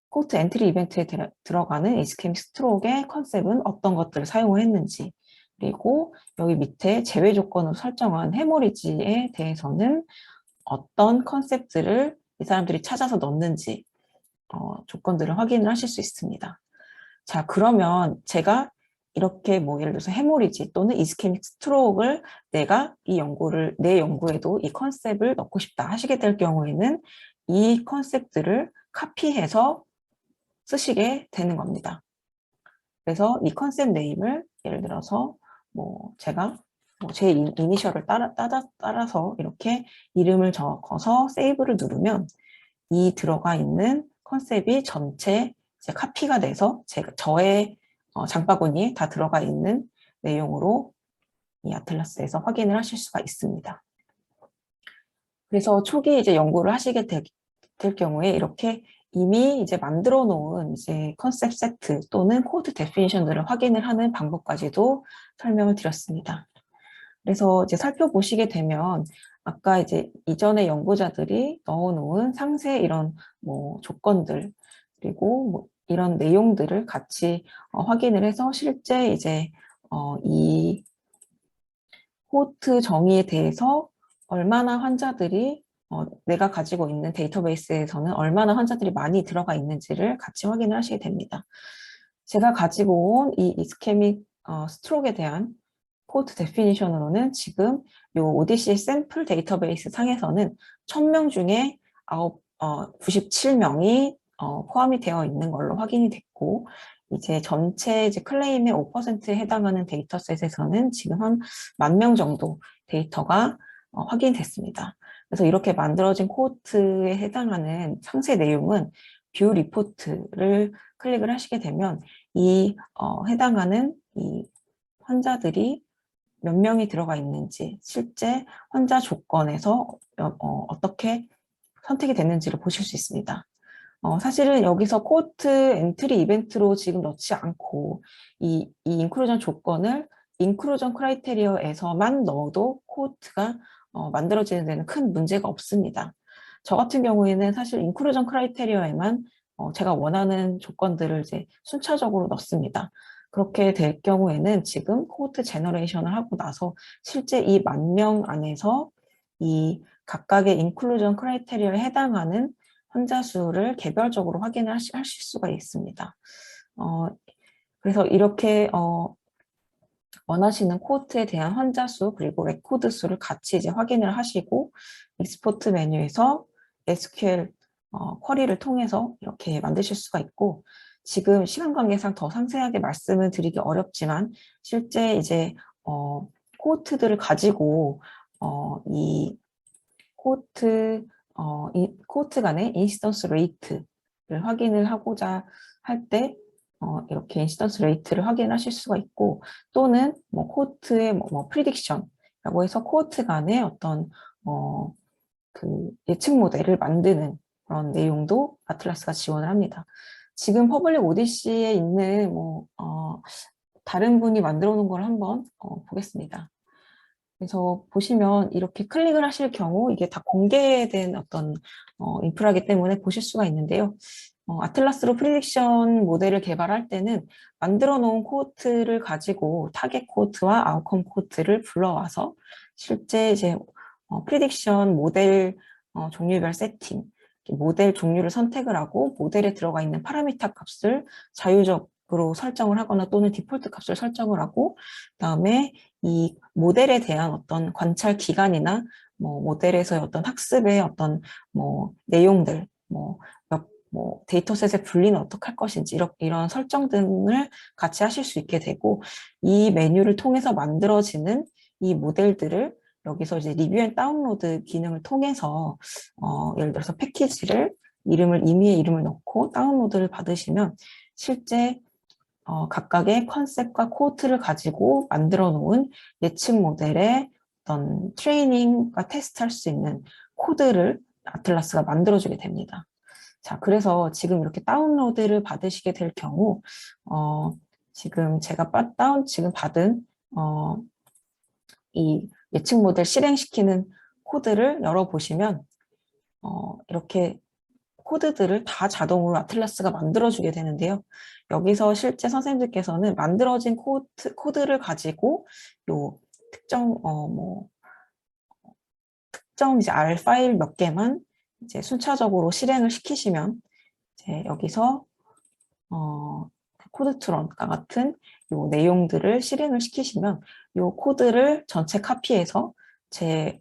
코트 엔트리 이벤트에 들어가는 이스케믹 스트로크의 컨셉은 어떤 것들을 사용을 했는지 그리고 여기 밑에 제외 조건으로 설정한 해모리지에 대해서는 어떤 컨셉들을 이 사람들이 찾아서 넣는지 조건들을 확인을 하실 수 있습니다. 자, 그러면 제가 이렇게 뭐 예를 들어서 해모리지 또는 이스케믹 스트로크를 내가 내 연구에도 이 컨셉을 넣고 싶다 하시게 될 경우에는 이 컨셉들을 카피해서 쓰시게 되는 겁니다. 그래서 이 컨셉 네임을 예를 들어서 뭐 제가 제 이니셜을 따라서 이렇게 이름을 적어서 세이브를 누르면 이 들어가 있는 컨셉이 전체 이제 카피가 돼서 저의 장바구니에 다 들어가 있는 내용으로 이 아틀라스에서 확인을 하실 수가 있습니다. 그래서 초기 이제 연구를 하시게 될 경우에 이렇게 이미 이제 만들어 놓은 이제 컨셉 세트 또는 코드 데피니션들을 확인을 하는 방법까지도 설명을 드렸습니다. 그래서 이제 살펴보시게 되면 아까 이제 이전에 연구자들이 넣어놓은 상세 이런 뭐 조건들 그리고 뭐 이런 내용들을 같이 확인을 해서 실제 이제 이 코트 정의에 대해서 얼마나 환자들이 내가 가지고 있는 데이터베이스에서는 얼마나 환자들이 많이 들어가 있는지를 같이 확인을 하시게 됩니다. 제가 가지고 온 이 이스케믹 스트로크에 대한 코드 데피니션으로는 지금 요 오디시 샘플 데이터베이스 상에서는 1000명 중에 97명이 포함이 되어 있는 걸로 확인이 됐고 이제 전체 이제 클레임의 5%에 해당하는 데이터셋에서는 지금 한 10,000명 정도 데이터가 확인됐습니다. 그래서 이렇게 만들어진 코호트에 해당하는 상세 내용은 뷰 리포트를 클릭을 하시게 되면 이 해당하는 이 환자들이 몇 명이 들어가 있는지 실제 환자 조건에서 어떻게 선택이 됐는지를 보실 수 있습니다. 사실은 여기서 코호트 엔트리 이벤트로 지금 넣지 않고 이 인클루전 조건을 인클루전 크라이테리어에서만 넣어도 코호트가 만들어지는 데는 큰 문제가 없습니다. 저 같은 경우에는 사실 인클루전 크라이테리어에만 제가 원하는 조건들을 이제 순차적으로 넣습니다. 그렇게 될 경우에는 지금 코호트 제너레이션을 하고 나서 실제 이 10,000명 안에서 이 각각의 인클루전 크라이테리어에 해당하는 환자 수를 개별적으로 확인을 하실 수가 있습니다. 그래서 이렇게 원하시는 코호트에 대한 환자 수 그리고 레코드 수를 같이 이제 확인을 하시고 익스포트 메뉴에서 SQL 쿼리를 통해서 이렇게 만드실 수가 있고 지금 시간 관계상 더 상세하게 말씀을 드리기 어렵지만 실제 이제 코호트들을 가지고 이 코호트 간의 인시던스 레이트를 확인을 하고자 할 때 이렇게 인시던스 레이트를 확인하실 수가 있고, 또는 뭐 코호트의 프리딕션이라고 해서 코호트 간의 어떤 그 예측 모델을 만드는 그런 내용도 아틀라스가 지원을 합니다. 지금 퍼블릭 오디시에 있는 다른 분이 만들어 놓은 걸 한번 보겠습니다. 그래서 보시면 이렇게 클릭을 하실 경우 이게 다 공개된 어떤 인프라이기 때문에 보실 수가 있는데요. 아틀라스로 프리딕션 모델을 개발할 때는 만들어 놓은 코호트를 가지고 타겟 코호트와 아웃컴 코호트를 불러와서 실제 이제 프리딕션 모델 종류별 세팅, 모델 종류를 선택을 하고 모델에 들어가 있는 파라미터 값을 자유적으로 설정을 하거나 또는 디폴트 값을 설정을 하고, 그다음에 이 모델에 대한 어떤 관찰 기간이나 모델에서의 어떤 학습의 어떤 내용들, 데이터셋의 분리는 어떻게 할 것인지 이런 설정 등을 같이 하실 수 있게 되고, 이 메뉴를 통해서 만들어지는 이 모델들을 여기서 이제 리뷰 앤 다운로드 기능을 통해서 예를 들어서 패키지를 임의의 이름을 넣고 다운로드를 받으시면 실제 각각의 컨셉과 코호트를 가지고 만들어 놓은 예측 모델의 어떤 트레이닝과 테스트할 수 있는 코드를 아틀라스가 만들어주게 됩니다. 자, 그래서 지금 이렇게 다운로드를 받으시게 될 경우, 지금 제가 지금 받은, 이 예측 모델 실행시키는 코드를 열어보시면, 이렇게 코드들을 다 자동으로 아틀라스가 만들어주게 되는데요. 여기서 실제 선생님들께서는 만들어진 코드를 가지고 요 특정 이제 R 파일 몇 개만 이제 순차적으로 실행을 시키시면 이제 여기서 코드트론과 같은 요 내용들을 실행을 시키시면 요 코드를 전체 카피해서 이제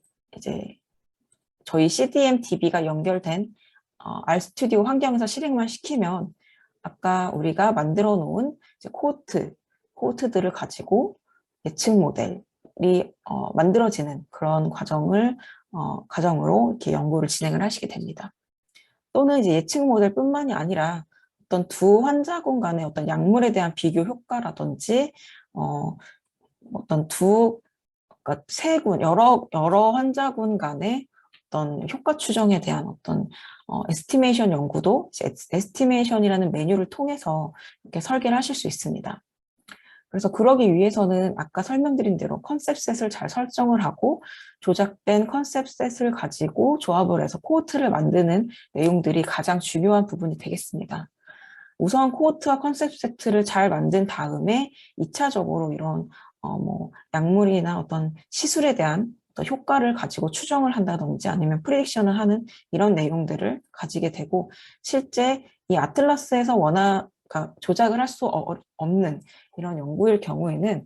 저희 CDM DB가 연결된 RStudio 환경에서 실행만 시키면 아까 우리가 만들어 놓은 이제 코호트들을 가지고 예측 모델이 만들어지는 그런 과정으로 이렇게 연구를 진행을 하시게 됩니다. 또는 이제 예측 모델뿐만이 아니라 어떤 두 환자군 간의 어떤 약물에 대한 비교 효과라든지 어떤 그러니까 여러 환자군 간의 어떤 효과 추정에 대한 어떤 에스티메이션 연구도 에스티메이션이라는 메뉴를 통해서 이렇게 설계를 하실 수 있습니다. 그래서 그러기 위해서는 아까 설명드린 대로 컨셉셋을 잘 설정을 하고 조작된 컨셉셋을 가지고 조합을 해서 코호트를 만드는 내용들이 가장 중요한 부분이 되겠습니다. 우선 코호트와 컨셉셋을 잘 만든 다음에 2차적으로 이런 약물이나 어떤 시술에 대한 어떤 효과를 가지고 추정을 한다든지 아니면 프리딕션을 하는 이런 내용들을 가지게 되고, 실제 이 아틀라스에서 그러니까 조작을 할 수 없는 이런 연구일 경우에는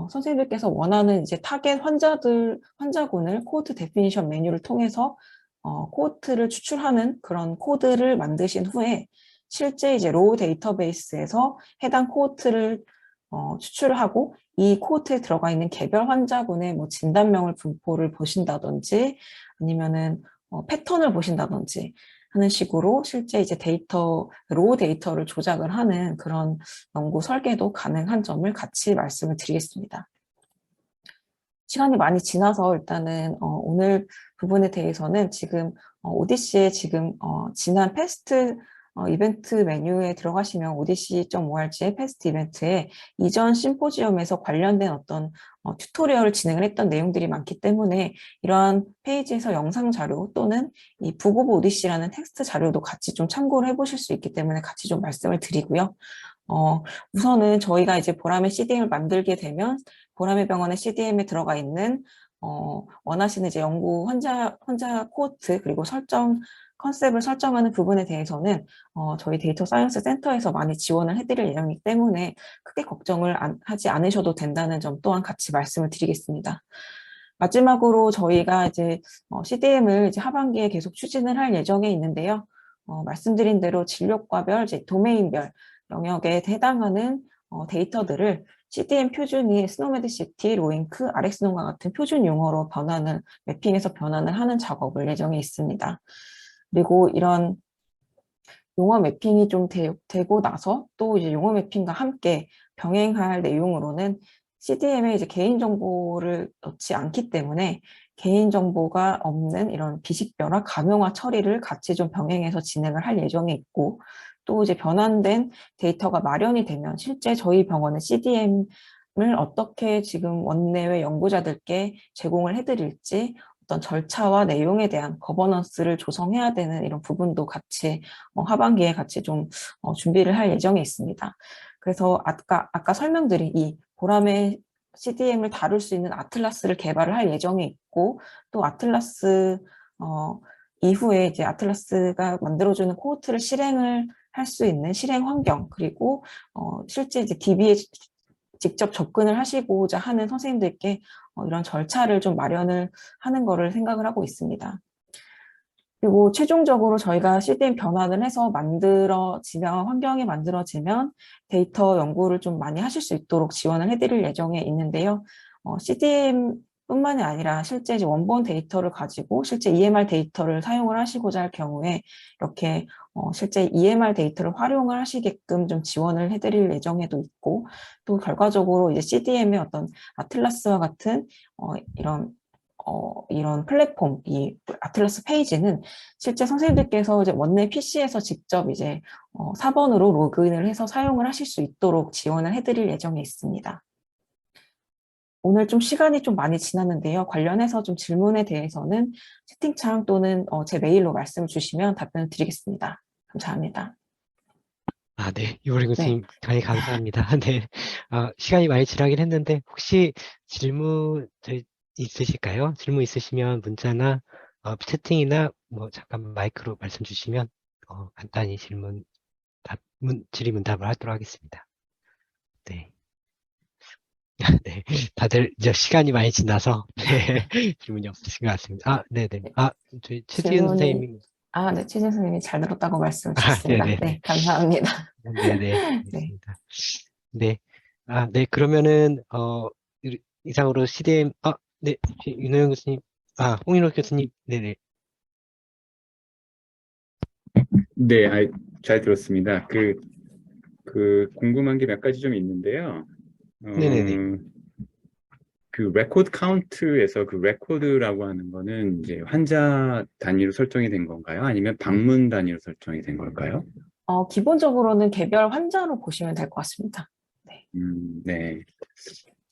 선생님들께서 원하는 이제 타겟 환자군을 코호트 데피니션 메뉴를 통해서 코호트를 추출하는 그런 코드를 만드신 후에 실제 이제 로우 데이터베이스에서 해당 코호트를 추출을 하고 이 코호트에 들어가 있는 개별 환자군의 진단명을 분포를 보신다든지 아니면은 패턴을 보신다든지 하는 식으로 실제 이제 로우 데이터를 조작을 하는 그런 연구 설계도 가능한 점을 같이 말씀을 드리겠습니다. 시간이 많이 지나서 일단은 오늘 부분에 대해서는 지금 오디시에 지금 지난 패스트 이벤트 메뉴에 들어가시면 odyssey.org의 패스트 이벤트에 이전 심포지엄에서 관련된 어떤 튜토리얼을 진행을 했던 내용들이 많기 때문에 이러한 페이지에서 영상 자료 또는 이 북 오브 오디시라는 텍스트 자료도 같이 좀 참고를 해보실 수 있기 때문에 같이 좀 말씀을 드리고요. 우선은 저희가 이제 보람의 CDM을 만들게 되면 보람의 병원의 CDM에 들어가 있는 원하시는 이제 연구 환자 코호트 그리고 컨셉을 설정하는 부분에 대해서는 저희 데이터 사이언스 센터에서 많이 지원을 해드릴 예정이기 때문에 크게 걱정을 하지 않으셔도 된다는 점 또한 같이 말씀을 드리겠습니다. 마지막으로 저희가 이제 CDM을 이제 하반기에 계속 추진을 할 예정에 있는데요. 말씀드린 대로 진료과별, 이제 도메인별 영역에 해당하는 데이터들을 CDM 표준이 스노메드 시티, 로잉크, Rx농과 같은 표준 용어로 매핑해서 변환을 하는 작업을 예정에 있습니다. 그리고 이런 용어 매핑이 좀 되고 나서 또 이제 용어 매핑과 함께 병행할 내용으로는 CDM에 이제 개인정보를 넣지 않기 때문에 개인정보가 없는 이런 비식별화, 가명화 처리를 같이 좀 병행해서 진행을 할 예정에 있고, 또 이제 변환된 데이터가 마련이 되면 실제 저희 병원의 CDM을 어떻게 지금 원내외 연구자들께 제공을 해드릴지 어떤 절차와 내용에 대한 거버넌스를 조성해야 되는 이런 부분도 같이 하반기에 같이 좀 준비를 할 예정에 있습니다. 그래서 아까 설명드린 이 보람의 CDM을 다룰 수 있는 아틀라스를 개발을 할 예정에 있고, 또 아틀라스 이후에 이제 아틀라스가 만들어주는 코호트를 실행을 할 수 있는 실행 환경, 그리고 실제 이제 DB에 직접 접근을 하시고자 하는 선생님들께 이런 절차를 좀 마련을 하는 거를 생각을 하고 있습니다. 그리고 최종적으로 저희가 CDM 변환을 해서 환경이 만들어지면 데이터 연구를 좀 많이 하실 수 있도록 지원을 해드릴 예정에 있는데요. CDM뿐만이 아니라 실제 이제 원본 데이터를 가지고 실제 EMR 데이터를 사용을 하시고자 할 경우에 이렇게 실제 EMR 데이터를 활용을 하시게끔 좀 지원을 해드릴 예정에도 있고, 또 결과적으로 이제 CDM의 어떤 아틀라스와 같은 이런 플랫폼, 이 아틀라스 페이지는 실제 선생님들께서 이제 원내 PC에서 직접 이제 4번으로 로그인을 해서 사용을 하실 수 있도록 지원을 해드릴 예정에 있습니다. 오늘 좀 시간이 좀 많이 지났는데요. 관련해서 좀 질문에 대해서는 채팅창 또는 제 메일로 말씀을 주시면 답변을 드리겠습니다. 감사합니다. 네. 이보리 네. 교수님 강의 감사합니다. 네. 시간이 많이 지나긴 했는데 혹시 질문 있으실까요? 질문 있으시면 문자나 채팅이나 뭐 잠깐 마이크로 말씀 주시면 간단히 질의문답을 하도록 하겠습니다. 네. 네. 다들 이제 시간이 많이 지나서 네. 질문이 없으신 것 같습니다. 네네. 저희 최지은 질문이, 선생님이 네, 최진 선생님이 잘 들었다고 말씀을 주셨습니다. 네네네. 네, 감사합니다. 네네. 네. 알겠습니다. 네. 네. 그러면은 이상으로 CDM 네. 윤호영 교수님, 홍인호 교수님, 네네. 네, 잘 들었습니다. 궁금한 게 몇 가지 좀 있는데요. 네네네. 그 레코드 카운트에서 그 레코드라고 하는 거는 이제 환자 단위로 설정이 된 건가요? 아니면 방문 단위로 설정이 된 걸까요? 기본적으로는 개별 환자로 보시면 될 것 같습니다. 네. 네.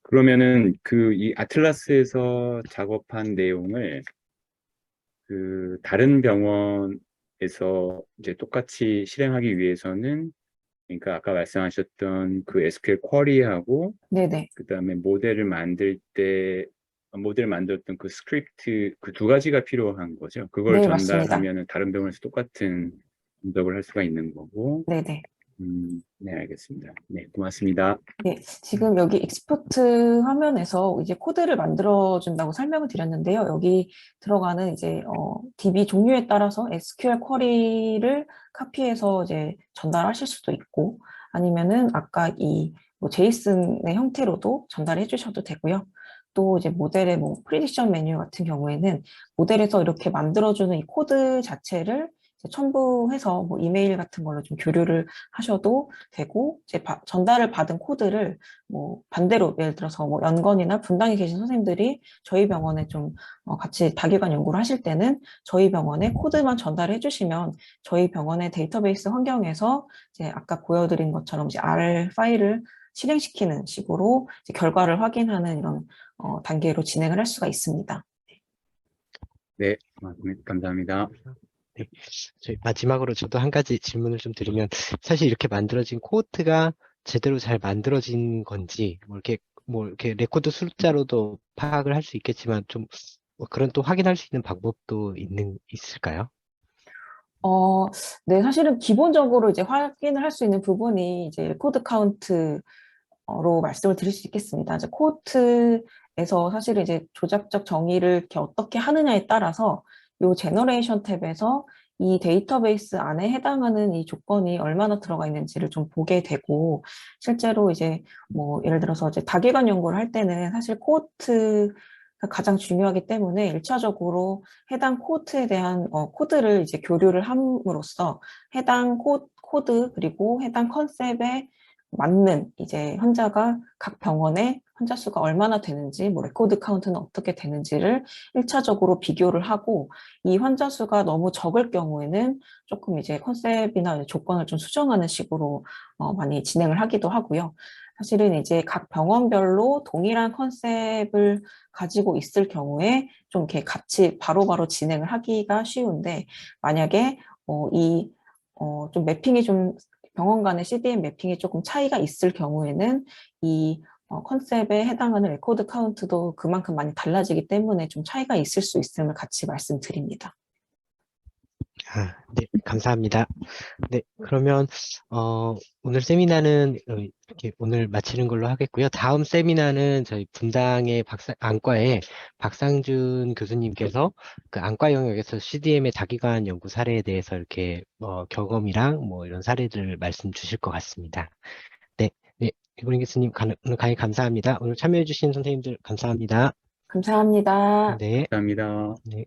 그러면은 이 아틀라스에서 작업한 내용을 그 다른 병원에서 이제 똑같이 실행하기 위해서는, 그러니까 아까 말씀하셨던 그 SQL 쿼리하고 네네. 그다음에 모델 만들었던 그 스크립트, 그 두 가지가 필요한 거죠. 그걸 네, 맞습니다. 전달하면은 다른 병원에서 똑같은 분석을 할 수가 있는 거고. 네네. 네, 알겠습니다. 네, 고맙습니다. 네, 지금 여기 익스포트 화면에서 이제 코드를 만들어준다고 설명을 드렸는데요. 여기 들어가는 이제 DB 종류에 따라서 SQL 쿼리를 카피해서 이제 전달하실 수도 있고, 아니면은 아까 뭐 제이슨의 형태로도 전달해 주셔도 되고요. 또 이제 모델의 뭐 프리딕션 메뉴 같은 경우에는 모델에서 이렇게 만들어주는 이 코드 자체를 이제 첨부해서 뭐 이메일 같은 걸로 좀 교류를 하셔도 되고, 이제 전달을 받은 코드를 뭐 반대로 예를 들어서 뭐 연건이나 분당에 계신 선생님들이 저희 병원에 좀 같이 다기관 연구를 하실 때는 저희 병원에 코드만 전달해 주시면 저희 병원의 데이터베이스 환경에서 이제 아까 보여드린 것처럼 이제 R 파일을 실행시키는 식으로 이제 결과를 확인하는 이런 단계로 진행을 할 수가 있습니다. 네, 감사합니다. 네. 저희 마지막으로 저도 한 가지 질문을 좀 드리면, 사실 이렇게 만들어진 코호트가 제대로 잘 만들어진 건지, 뭐 이렇게 레코드 숫자로도 파악을 할 수 있겠지만, 좀 뭐 그런 또 확인할 수 있는 방법도 있을까요? 네, 사실은 기본적으로 이제 확인을 할 수 있는 부분이 이제 코드 카운트로 말씀을 드릴 수 있겠습니다. 이제 코트에서 사실은 이제 조작적 정의를 이렇게 어떻게 하느냐에 따라서 요 제너레이션 탭에서 이 데이터베이스 안에 해당하는 이 조건이 얼마나 들어가 있는지를 좀 보게 되고, 실제로 이제 뭐 예를 들어서 이제 다기관 연구를 할 때는 사실 코호트가 가장 중요하기 때문에 1차적으로 해당 코호트에 대한 코드를 이제 교류를 함으로써 해당 코드 그리고 해당 컨셉에 맞는 이제 환자가 각 병원에 환자 수가 얼마나 되는지, 뭐 레코드 카운트는 어떻게 되는지를 1차적으로 비교를 하고, 이 환자 수가 너무 적을 경우에는 조금 이제 컨셉이나 조건을 좀 수정하는 식으로 많이 진행을 하기도 하고요. 사실은 이제 각 병원별로 동일한 컨셉을 가지고 있을 경우에 좀 이렇게 같이 바로바로 진행을 하기가 쉬운데, 만약에 좀 매핑이 좀 병원 간의 CDM 매핑이 조금 차이가 있을 경우에는 이 컨셉에 해당하는 레코드 카운트도 그만큼 많이 달라지기 때문에 좀 차이가 있을 수 있음을 같이 말씀드립니다. 네, 감사합니다. 네, 그러면 오늘 세미나는 이렇게 오늘 마치는 걸로 하겠고요. 다음 세미나는 저희 분당의 안과의 박상준 교수님께서 그 안과 영역에서 CDM의 다기관 연구 사례에 대해서 이렇게 경험이랑 뭐 이런 사례들을 말씀 주실 것 같습니다. 네, 네, 이보린 교수님 오늘 강의 감사합니다. 오늘 참여해주신 선생님들 감사합니다. 감사합니다. 네, 감사합니다. 네.